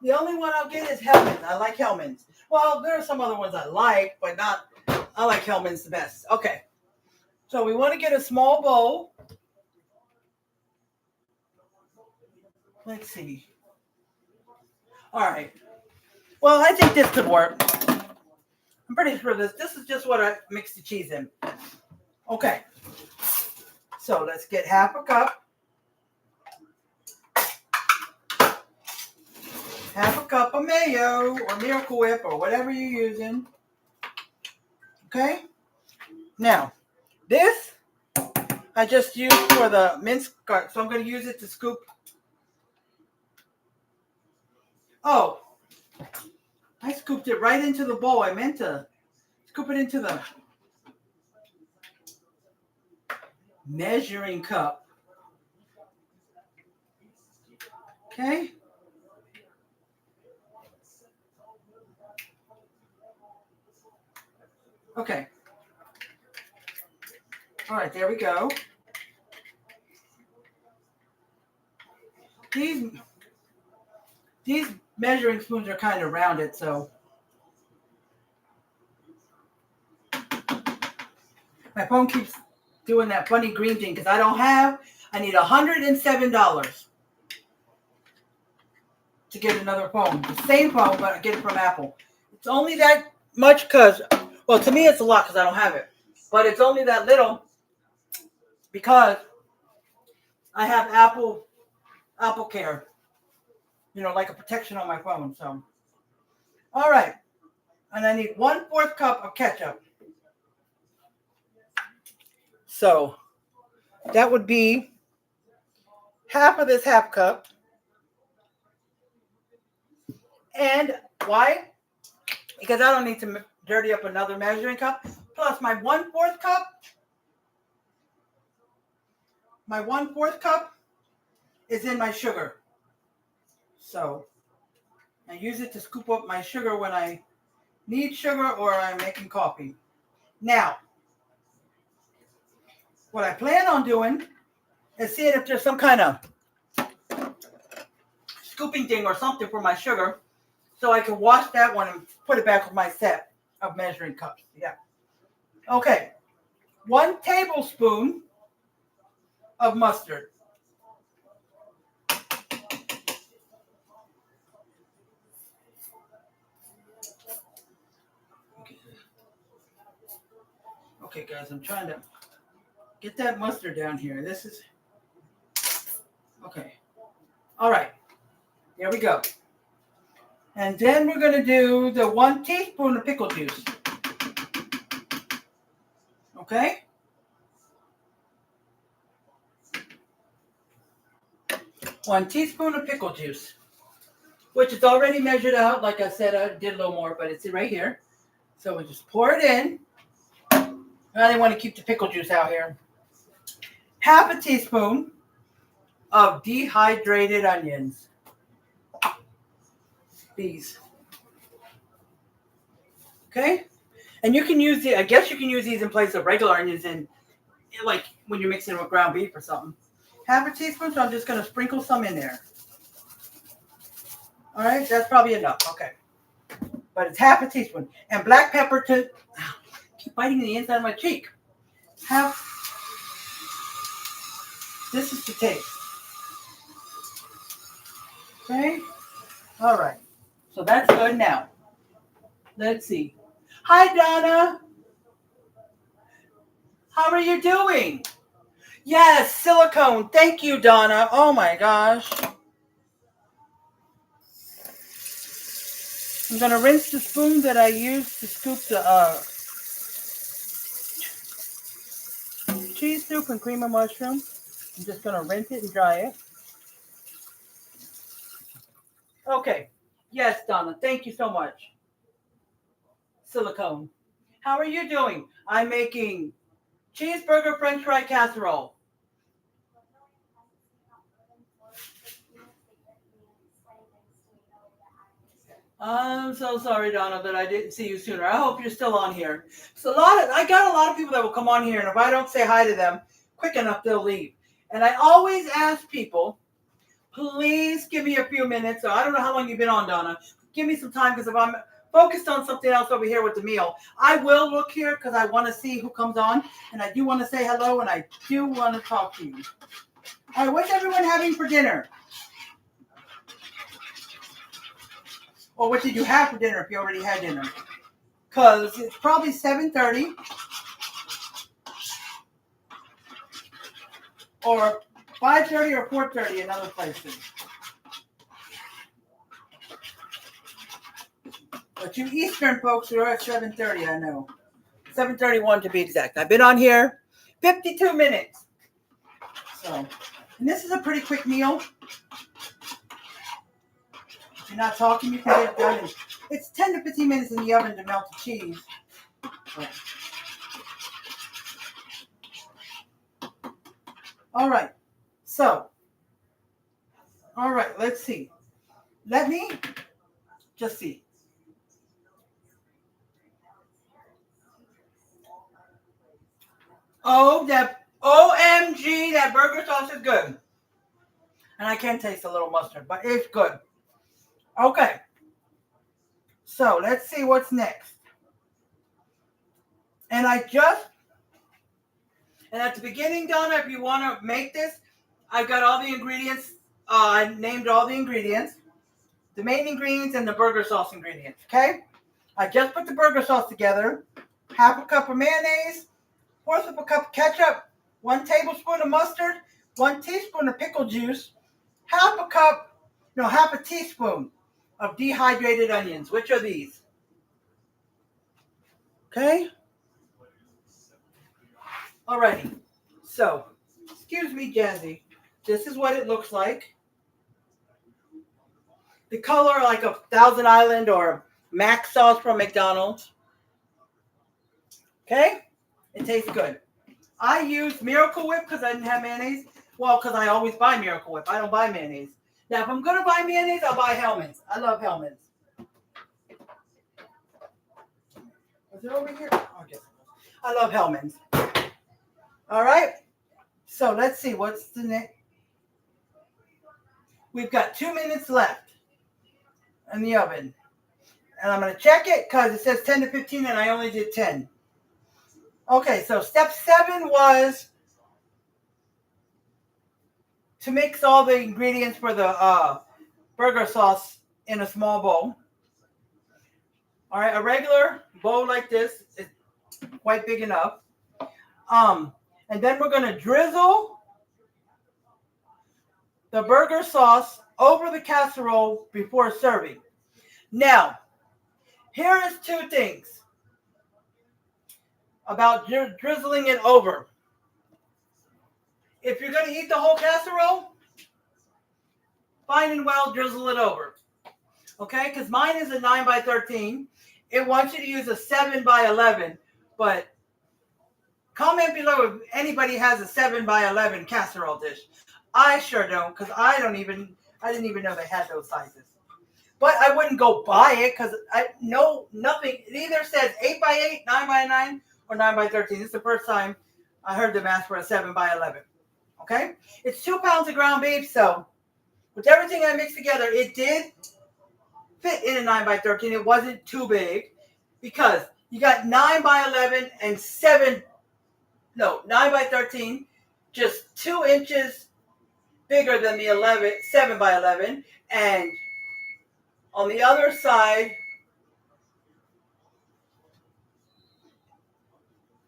A: the only one I'll get is Hellmann's. I like Hellmann's. Well, there are some other ones I like, but not. I like Hellmann's the best. Okay. So we want to get a small bowl. Let's see. All right. Well, I think this could work. I'm pretty sure this is just what I mix the cheese in. Okay. So let's get half a cup. Half a cup of mayo or Miracle Whip or whatever you're using. Okay? Now, this I just used for the minced garlic, so I'm going to use it to scoop. Oh, I scooped it right into the bowl. I meant to scoop it into the measuring cup. Okay? Okay. All right, there we go. These measuring spoons are kind of rounded, so my phone keeps doing that funny green thing because I need $107 to get another phone. The same phone, but I get it from Apple. It's only that much because, well, to me it's a lot because I don't have it. But it's only that little because I have Apple Care. You know, like a protection on my phone. So, all right. And I need 1/4 cup of ketchup. So, that would be half of this half cup. And why? Because I don't need to dirty up another measuring cup. Plus my 1/4 cup. My 1/4 cup is in my sugar. So I use it to scoop up my sugar when I need sugar or I'm making coffee. Now, what I plan on doing is seeing if there's some kind of scooping thing or something for my sugar so I can wash that one and put it back with my set of measuring cups. Yeah. Okay. 1 tablespoon of mustard. Okay, guys, I'm trying to get that mustard down here. This is okay. All right, there we go. And then we're going to do the 1 teaspoon of pickle juice. Okay? One teaspoon of pickle juice, which is already measured out. Like I said, I did a little more, but it's right here. So we just pour it in. I didn't want to keep the pickle juice out here. Half a teaspoon of dehydrated onions. These. Okay? And you can use I guess you can use these in place of regular onions in, like when you're mixing with ground beef or something. Half a teaspoon, so I'm just going to sprinkle some in there. All right, that's probably enough. Okay. But it's half a teaspoon. And black pepper to keep biting the inside of my cheek. Half. This is to taste. Okay. All right. So that's good now. Let's see. Hi, Donna. How are you doing? Yes, silicone. Thank you, Donna. Oh my gosh. I'm going to rinse the spoon that I used to scoop the cheese soup and cream of mushroom. I'm just going to rinse it and dry it. Okay. Yes, Donna. Thank you so much. Silicone. How are you doing? I'm making cheeseburger French fry casserole. I'm so sorry, Donna, that I didn't see you sooner. I hope you're still on here. So I got a lot of people that will come on here, and if I don't say hi to them quick enough, they'll leave. And I always ask people, please give me a few minutes. So I don't know how long you've been on, Donna. Give me some time, because if I'm focused on something else over here with the meal, I will look here because I want to see who comes on, and I do want to say hello, and I do want to talk to you. All right, what's everyone having for dinner? Or what did you have for dinner if you already had dinner? Because it's probably 7:30 or 5:30 or 4:30 in other places. But you Eastern folks are at 7:30, I know. 7:31 to be exact. I've been on here 52 minutes. So, and this is a pretty quick meal. If you're not talking, you can get it done. It's 10 to 15 minutes in the oven to melt the cheese. All right. So, all right, let's see. Let me just see. Oh, that OMG, that burger sauce is good. And I can taste a little mustard, but it's good. Okay. So let's see what's next. And at the beginning, Donna, if you want to make this, I got all the ingredients. I named all the ingredients. The main ingredients and the burger sauce ingredients, okay? I just put the burger sauce together. Half a cup of mayonnaise, fourth of a cup of ketchup, 1 tablespoon of mustard, 1 teaspoon of pickle juice, half a teaspoon of dehydrated onions. Which are these? Okay? Alrighty. So, excuse me, Jazzy. This is what it looks like. The color like a Thousand Island or Mac sauce from McDonald's. Okay? It tastes good. I used Miracle Whip because I didn't have mayonnaise. Well, because I always buy Miracle Whip. I don't buy mayonnaise. Now, if I'm going to buy mayonnaise, I'll buy Hellmann's. I love Hellmann's. Is it over here? Oh, I guess it was. I love Hellmann's. All right. So let's see. What's the next? We've got 2 minutes left in the oven. And I'm going to check it because it says 10 to 15 and I only did 10. Okay, so step 7 was to mix all the ingredients for the burger sauce in a small bowl. All right, a regular bowl like this is quite big enough. And then we're going to drizzle the burger sauce over the casserole before serving. Now, here is 2 things about drizzling it over. If you're going to eat the whole casserole, fine and well, drizzle it over. Okay, because mine is a 9 by 13. It wants you to use a 7 by 11, but comment below if anybody has a 7 by 11 casserole dish. I sure don't, because I didn't even know they had those sizes. But I wouldn't go buy it because I know nothing. It either says 8 by 8, 9 by 9, or 9 by 13. This is the first time I heard them ask for a 7 by 11. Okay? It's 2 pounds of ground beef, so with everything I mixed together, it did fit in a 9x13. It wasn't too big because you got 9x11 and 9x13, just 2 inches bigger than the 7x11, and on the other side,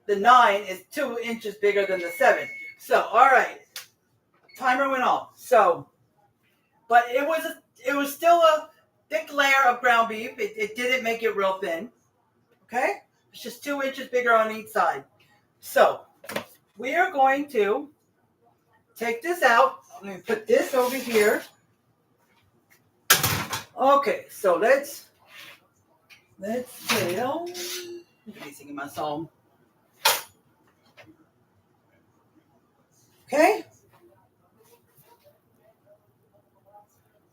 A: the 9 is 2 inches bigger than the 7. So, all right, timer went off. So, but it was still a thick layer of ground beef. It didn't make it real thin. Okay, it's just 2 inches bigger on each side. So, we are going to take this out. I'm going to put this over here. Okay, so let's put on. Let me sing my song. Okay.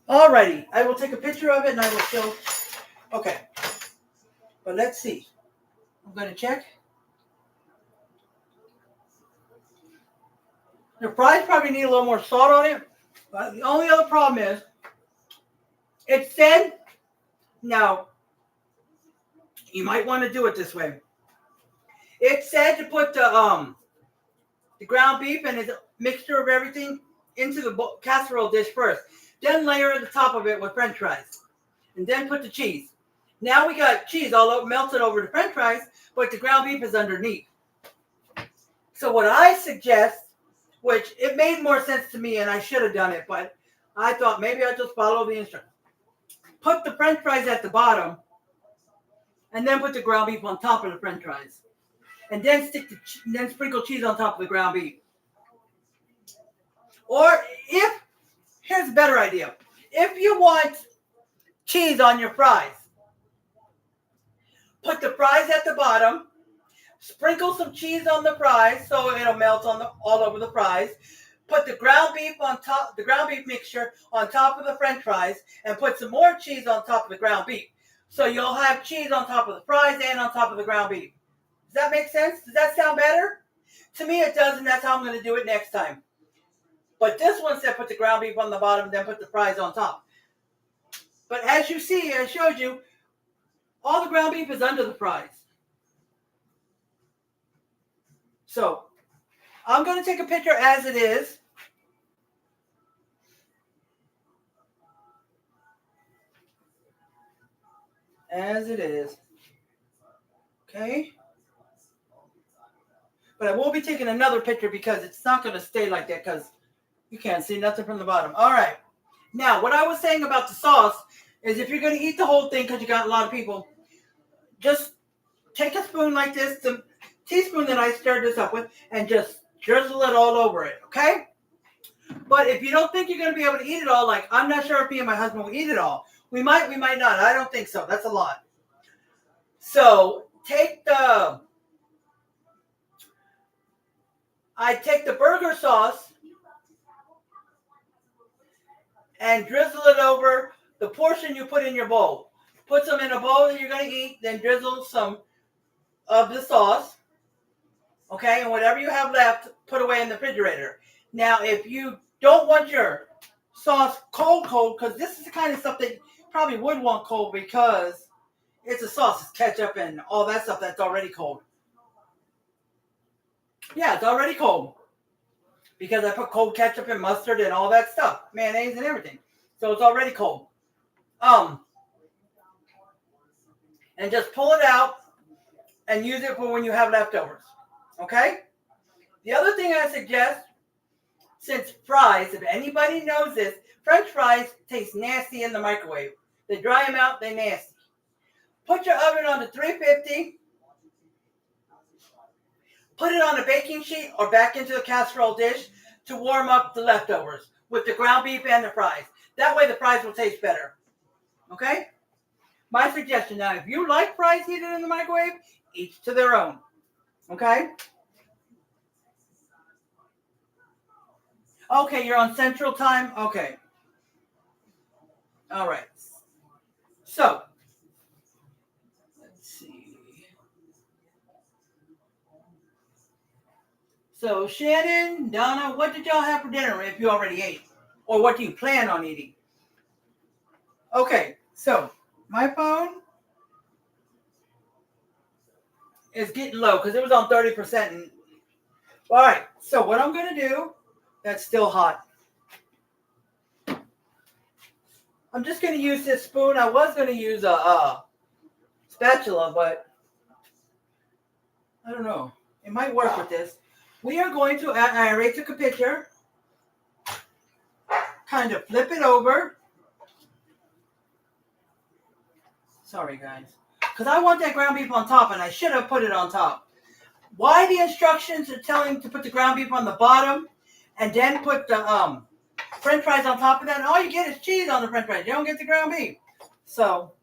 A: Alrighty, I will take a picture of it and I will show. Okay, but let's see. I'm going to check. The fries probably need a little more salt on it. But the only other problem is, it said, now, you might want to do it this way. It said to put the ground beef and its mixture of everything into the casserole dish first. Then layer the top of it with French fries. And then put the cheese. Now we got cheese all over, melted over the French fries, but the ground beef is underneath. So what I suggest, which it made more sense to me and I should have done it, but I thought maybe I'll just follow the instructions. Put the French fries at the bottom and then put the ground beef on top of the French fries. And then sprinkle cheese on top of the ground beef. Or here's a better idea. If you want cheese on your fries, put the fries at the bottom, sprinkle some cheese on the fries so it'll melt all over the fries. Put the ground beef on top, the ground beef mixture on top of the French fries, and put some more cheese on top of the ground beef. So you'll have cheese on top of the fries and on top of the ground beef. Does that make sense? Does that sound better? To me it does, and that's how I'm going to do it next time. But this one said put the ground beef on the bottom, then put the fries on top. But as you see, I showed you, all the ground beef is under the fries. So, I'm going to take a picture as it is. As it is. Okay. But I will be taking another picture because it's not going to stay like that because you can't see nothing from the bottom. All right. Now, what I was saying about the sauce is if you're going to eat the whole thing because you got a lot of people, just take a spoon like this, the teaspoon that I stirred this up with, and just drizzle it all over it, okay? But if you don't think you're going to be able to eat it all, like I'm not sure if me and my husband will eat it all. We might not. I don't think so. That's a lot. So I take the burger sauce and drizzle it over the portion you put in your bowl. Put some in a bowl that you're going to eat, then drizzle some of the sauce. Okay, and whatever you have left, put away in the refrigerator. Now, if you don't want your sauce cold, because this is the kind of stuff that you probably would want cold because it's a sauce, it's ketchup and all that stuff that's already cold. Yeah, it's already cold because I put cold ketchup and mustard and all that stuff, mayonnaise and everything. So it's already cold. And just pull it out and use it for when you have leftovers. Okay? The other thing I suggest, since fries, if anybody knows this, French fries taste nasty in the microwave. They dry them out, they're nasty. Put your oven on to 350. Put it on a baking sheet or back into the casserole dish to warm up the leftovers with the ground beef and the fries. That way the fries will taste better. Okay? My suggestion now, if you like fries heated in the microwave, each to their own. Okay? Okay, you're on Central Time? Okay. All right. So, let's see. So, Shannon, Donna, what did y'all have for dinner if you already ate? Or what do you plan on eating? Okay, so My phone is getting low because it was on 30%. And, all right, so what I'm going to do, that's still hot. I'm just going to use this spoon. I was going to use a spatula, but I don't know. It might work with this. We are going to, I already took a picture, kind of flip it over. Sorry, guys. Because I want that ground beef on top, and I should have put it on top. Why the instructions are telling to put the ground beef on the bottom and then put the French fries on top of that? And all you get is cheese on the French fries. You don't get the ground beef. So,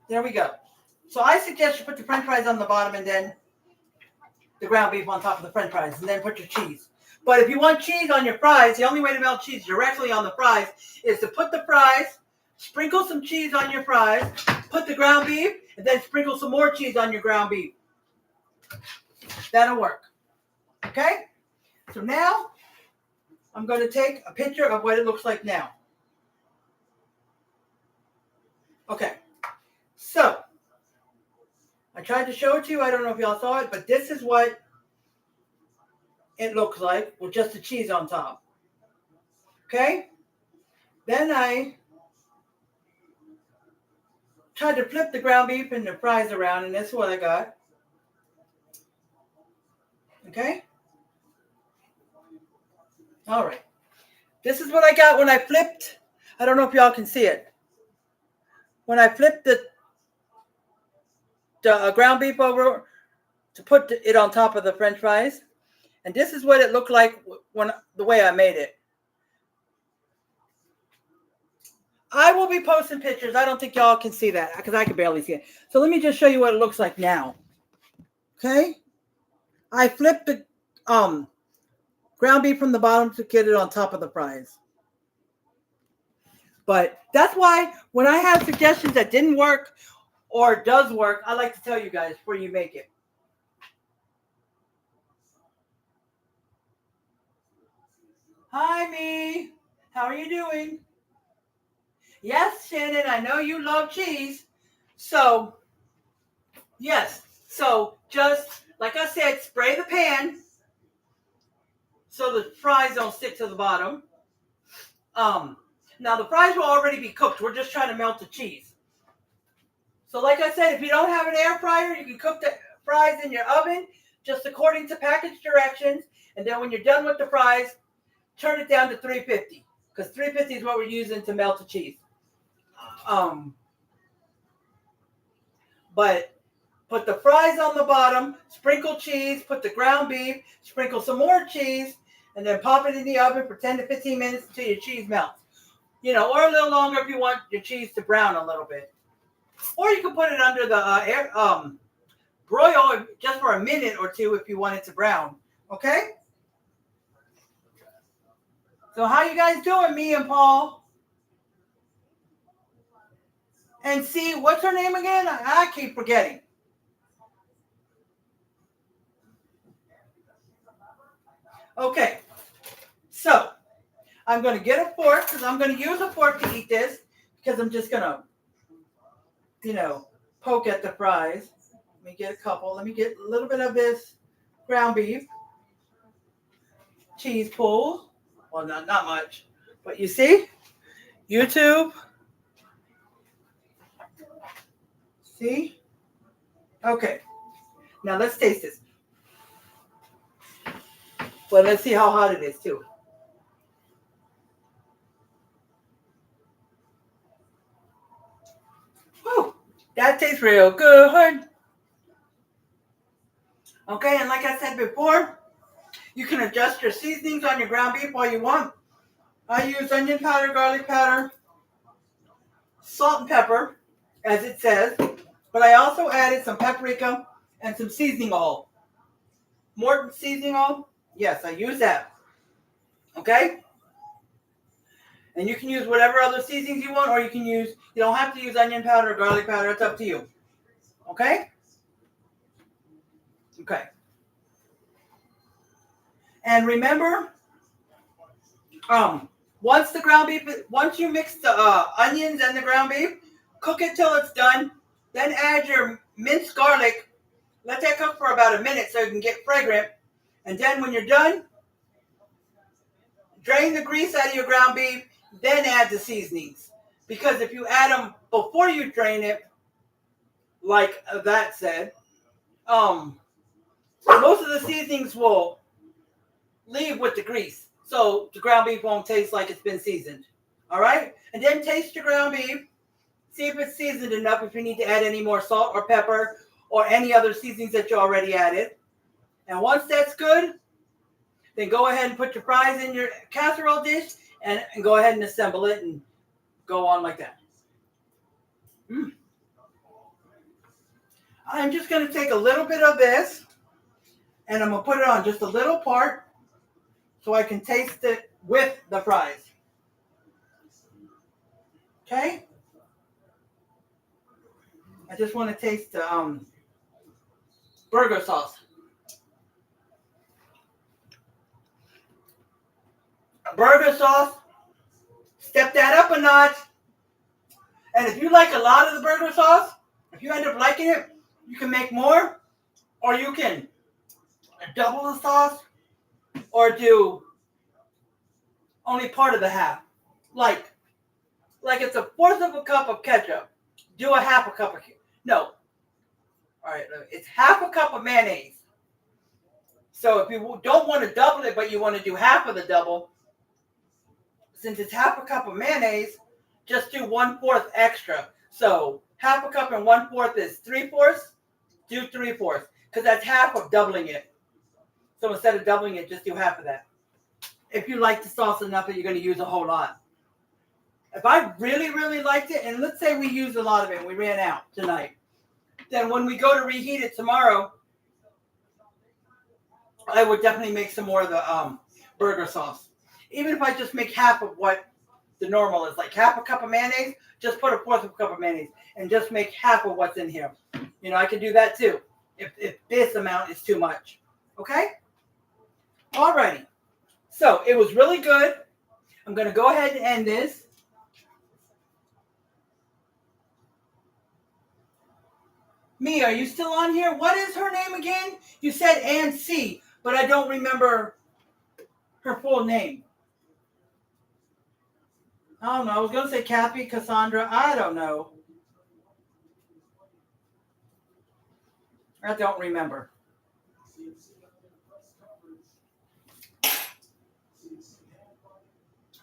A: there we go. So I suggest you put the French fries on the bottom and then the ground beef on top of the French fries, and then put your cheese. But if you want cheese on your fries, the only way to melt cheese directly on the fries is to put the fries, sprinkle some cheese on your fries, put the ground beef, and then sprinkle some more cheese on your ground beef. That'll work. Okay? So now, I'm going to take a picture of what it looks like now. Okay. So, I tried to show it to you. I don't know if y'all saw it, but this is what it looks like with just the cheese on top. Okay? Then I tried to flip the ground beef and the fries around, and that's what I got. Okay? All right. This is what I got when I flipped. I don't know if y'all can see it. When I flipped the ground beef over to put it on top of the French fries. And this is what it looked like when the way I made it. I will be posting pictures. I don't think y'all can see that because I can barely see it. So let me just show you what it looks like now. Okay? I flipped the ground beef from the bottom to get it on top of the fries. But that's why when I have suggestions that didn't work or does work, I like to tell you guys before you make it. Hi, me. How are you doing? Yes, Shannon, I know you love cheese. So, yes. So, just, like I said, spray the pan so the fries don't stick to the bottom. Now, the fries will already be cooked. We're just trying to melt the cheese. So, like I said, if you don't have an air fryer, you can cook the fries in your oven just according to package directions. And then when you're done with the fries, turn it down to 350 because 350 is what we're using to melt the cheese. But put the fries on the bottom, sprinkle cheese, put the ground beef, sprinkle some more cheese, and then pop it in the oven for 10 to 15 minutes until your cheese melts. You know, or a little longer if you want your cheese to brown a little bit. Or you can put it under the broil just for a minute or two if you want it to brown. Okay? So how you guys doing, me and Paul? And see, what's her name again? I keep forgetting. Okay. So, I'm going to get a fork because I'm going to use a fork to eat this because I'm just going to, poke at the fries. Let me get a couple. Let me get a little bit of this ground beef. Cheese pull. Well, not much. But you see? YouTube. See? Okay. Now let's taste this. Well, let's see how hot it is too. Whew, that tastes real good. Okay, and like I said before, you can adjust your seasonings on your ground beef all you want. I use onion powder, garlic powder, salt and pepper, as it says. But I also added some paprika and some seasoning oil. Morton seasoning oil? Yes, I use that. Okay? And you can use whatever other seasonings you want, or you don't have to use onion powder or garlic powder. It's up to you. Okay? Okay. And remember, Once you mix the onions and the ground beef, cook it till it's done. Then add your minced garlic. Let that cook for about a minute so you can get fragrant. And then when you're done, drain the grease out of your ground beef. Then add the seasonings. Because if you add them before you drain it, like that said, most of the seasonings will leave with the grease. So the ground beef won't taste like it's been seasoned. All right? And then taste your ground beef. See if it's seasoned enough, if you need to add any more salt or pepper or any other seasonings that you already added. And once that's good, then go ahead and put your fries in your casserole dish and go ahead and assemble it and go on like that. I'm just going to take a little bit of this and I'm going to put it on just a little part so I can taste it with the fries. Okay? I just want to taste the burger sauce. Burger sauce, step that up a notch. And if you like a lot of the burger sauce, if you end up liking it, you can make more, or you can double the sauce, or do only part of the half. Like it's a fourth of a cup of ketchup. Do a half a cup of no. All right, it's half a cup of mayonnaise. So if you don't want to double it, but you want to do half of the double, since it's half a cup of mayonnaise, just do 1/4 extra. So half a cup and 1/4 is 3/4. Do 3/4 because that's half of doubling it. So instead of doubling it, just do half of that. If you like the sauce enough that you're going to use a whole lot. If I really, really liked it, and let's say we used a lot of it and we ran out tonight, then when we go to reheat it tomorrow, I would definitely make some more of the burger sauce. Even if I just make half of what the normal is, like half a cup of mayonnaise, just put 1/4 of a cup of mayonnaise and just make half of what's in here. You know, I can do that too if this amount is too much. Okay? Alrighty. So it was really good. I'm going to go ahead and end this. Me, are you still on here? What is her name again? You said Ann C, but I don't remember her full name. I don't know. I was going to say Kathy, Cassandra. I don't know. I don't remember.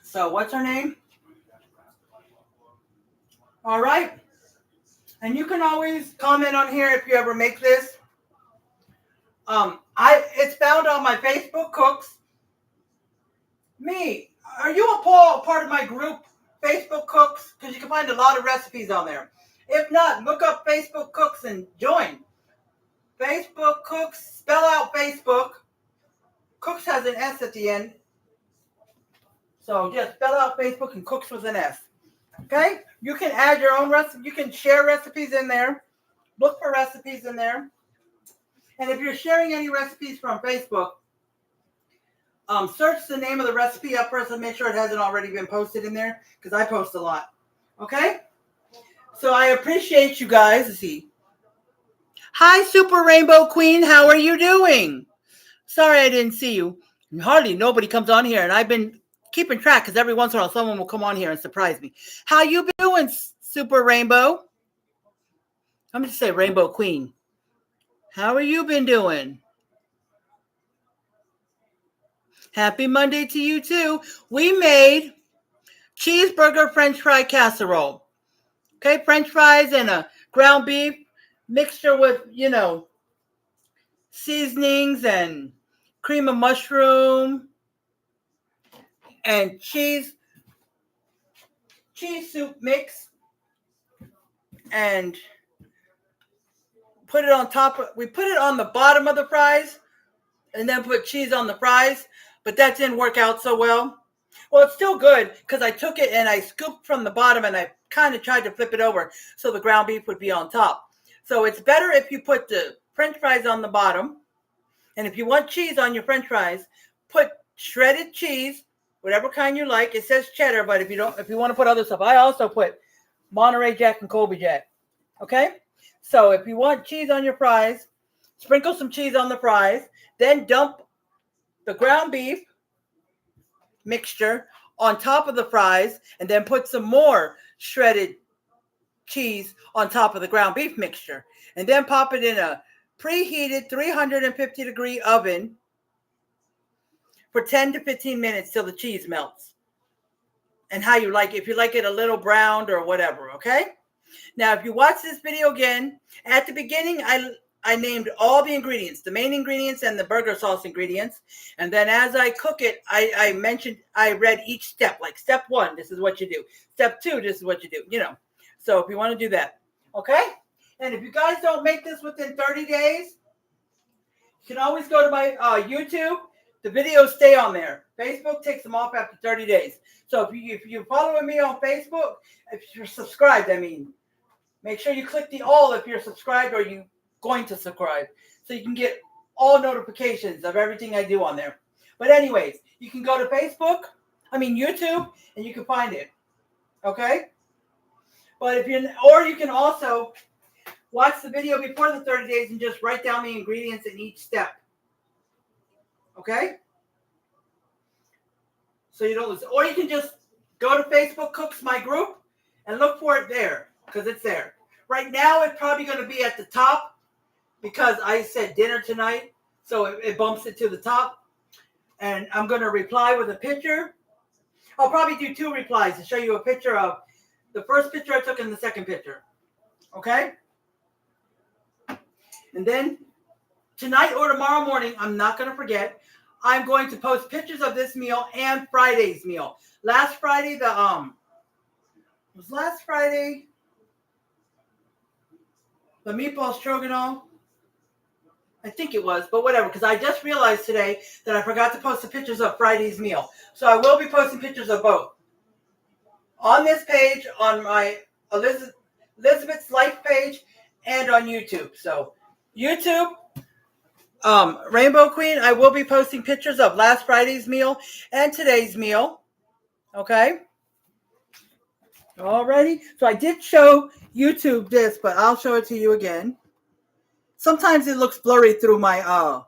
A: So what's her name? All right. And you can always comment on here if you ever make this. It's found on my Facebook Cooks. Me, are you a part of my group, Facebook Cooks? Because you can find a lot of recipes on there. If not, look up Facebook Cooks and join. Facebook Cooks, spell out Facebook. Cooks has an S at the end. So just spell out Facebook and Cooks with an S. Okay? You can add your own recipe. You can share recipes in there. Look for recipes in there. And if you're sharing any recipes from Facebook, search the name of the recipe up first and make sure it hasn't already been posted in there because I post a lot. Okay? So I appreciate you guys. Let's see. Hi, Super Rainbow Queen. How are you doing? Sorry I didn't see you. Hardly nobody comes on here, and I've been keeping track because every once in a while someone will come on here and surprise me. How you doing, Super Rainbow? I'm going to say Rainbow Queen. How are you been doing? Happy Monday to you too. We made cheeseburger French fry casserole. Okay, French fries and a ground beef mixture with, seasonings and cream of mushroom and cheese soup mix, and put it on top. We put it on the bottom of the fries and then put cheese on the fries, but that didn't work out so well. Well, it's still good because I took it and I scooped from the bottom and I kind of tried to flip it over so the ground beef would be on top. So it's better if you put the French fries on the bottom. And if you want cheese on your French fries, put shredded cheese whatever kind you like. It says cheddar, but if you want to put other stuff, I also put Monterey Jack and Colby Jack. Okay? So if you want cheese on your fries, sprinkle some cheese on the fries, then dump the ground beef mixture on top of the fries, and then put some more shredded cheese on top of the ground beef mixture, and then pop it in a preheated 350-degree oven for 10 to 15 minutes till the cheese melts. And how you like it, if you like it a little browned or whatever, okay? Now, if you watch this video again, at the beginning, I named all the ingredients, the main ingredients and the burger sauce ingredients. And then as I cook it, I read each step. Like step 1, this is what you do. Step 2, this is what you do, you know. So if you want to do that, okay? And if you guys don't make this within 30 days, you can always go to my YouTube. The videos stay on there. Facebook takes them off after 30 days. So if you're following me on Facebook, if you're subscribed, I mean, make sure you click the all if you're subscribed or you're going to subscribe, so you can get all notifications of everything I do on there. But anyways, you can go to YouTube, and you can find it. Okay? But you can also watch the video before the 30 days and just write down the ingredients in each step. Okay? So you don't lose. Or you can just go to Facebook Cooks My Group and look for it there, because it's there. Right now, it's probably going to be at the top because I said dinner tonight, so it bumps it to the top. And I'm going to reply with a picture. I'll probably do 2 replies to show you a picture of the first picture I took and the second picture. Okay? And then tonight or tomorrow morning, I'm not going to forget, I'm going to post pictures of this meal and Friday's meal. Last Friday, the meatball stroganoff? I think it was, but whatever, because I just realized today that I forgot to post the pictures of Friday's meal. So I will be posting pictures of both on this page, on my Elizabeth's Life page, and on YouTube. So YouTube, Rainbow Queen, I will be posting pictures of last Friday's meal and today's meal. Okay? Alrighty. So I did show YouTube this, but I'll show it to you again. Sometimes it looks blurry through my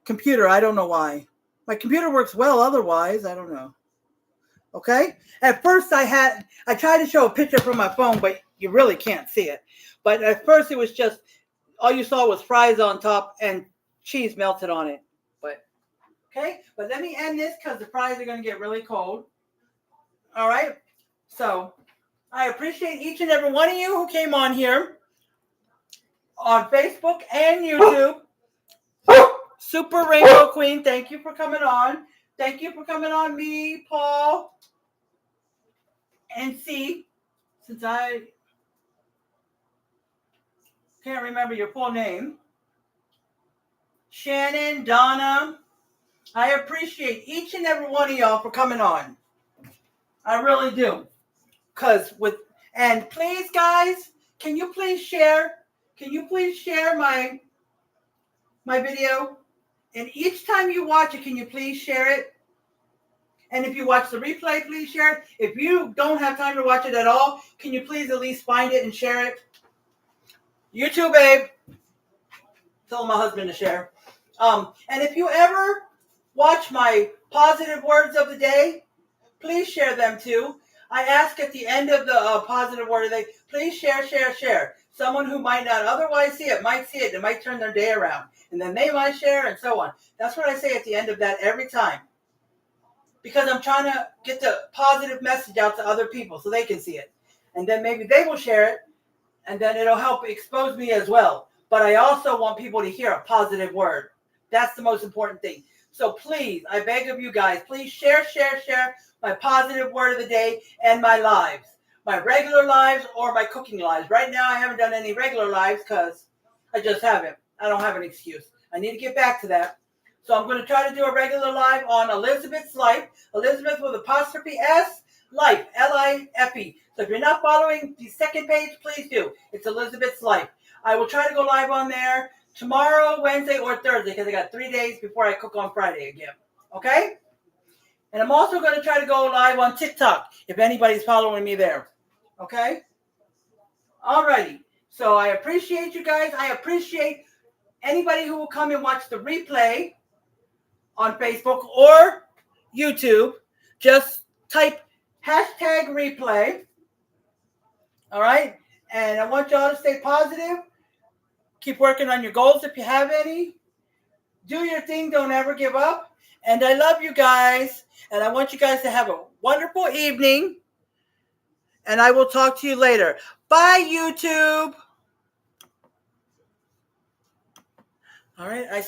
A: computer. I don't know why. My computer works well otherwise. I don't know. Okay? At first I tried to show a picture from my phone, but you really can't see it. But at first it was just, all you saw was fries on top and cheese melted on it. But, okay? But let me end this because the fries are going to get really cold. All right? So, I appreciate each and every one of you who came on here on Facebook and YouTube. Super Rainbow Queen, thank you for coming on. Thank you for coming on, me, Paul, and C, since I can't remember your full name. Shannon, Donna, I appreciate each and every one of y'all for coming on. I really do. And please, guys, can you please share my video? And each time you watch it, can you please share it? And if you watch the replay, please share it. If you don't have time to watch it at all, can you please at least find it and share it? You too, babe. Tell my husband to share. And if you ever watch my positive words of the day, please share them too. I ask at the end of the positive word of the day, please share, share, share. Someone who might not otherwise see it might see it. It might turn their day around. And then they might share and so on. That's what I say at the end of that every time. Because I'm trying to get the positive message out to other people so they can see it. And then maybe they will share it. And then it'll help expose me as well. But I also want people to hear a positive word. That's the most important thing. So please, I beg of you guys, please share, share, share my positive word of the day and my lives. My regular lives or my cooking lives. Right now, I haven't done any regular lives because I just haven't. I don't have an excuse. I need to get back to that. So I'm going to try to do a regular live on Elizabeth's Life. Elizabeth with apostrophe S, Life, L-I-F-E. So if you're not following the second page, please do. It's Elizabeth's Life. I will try to go live on there tomorrow, Wednesday, or Thursday because I got 3 days before I cook on Friday again. Okay? And And I'm also going to try to go live on TikTok if anybody's following me there. Okay? Alrighty. So I appreciate you guys. I appreciate anybody who will come and watch the replay on Facebook or YouTube. Just type hashtag replay. All right? And I want y'all to stay positive. Keep working on your goals if you have any. Do your thing. Don't ever give up. And I love you guys. And I want you guys to have a wonderful evening. And I will talk to you later. Bye, YouTube. All right. I say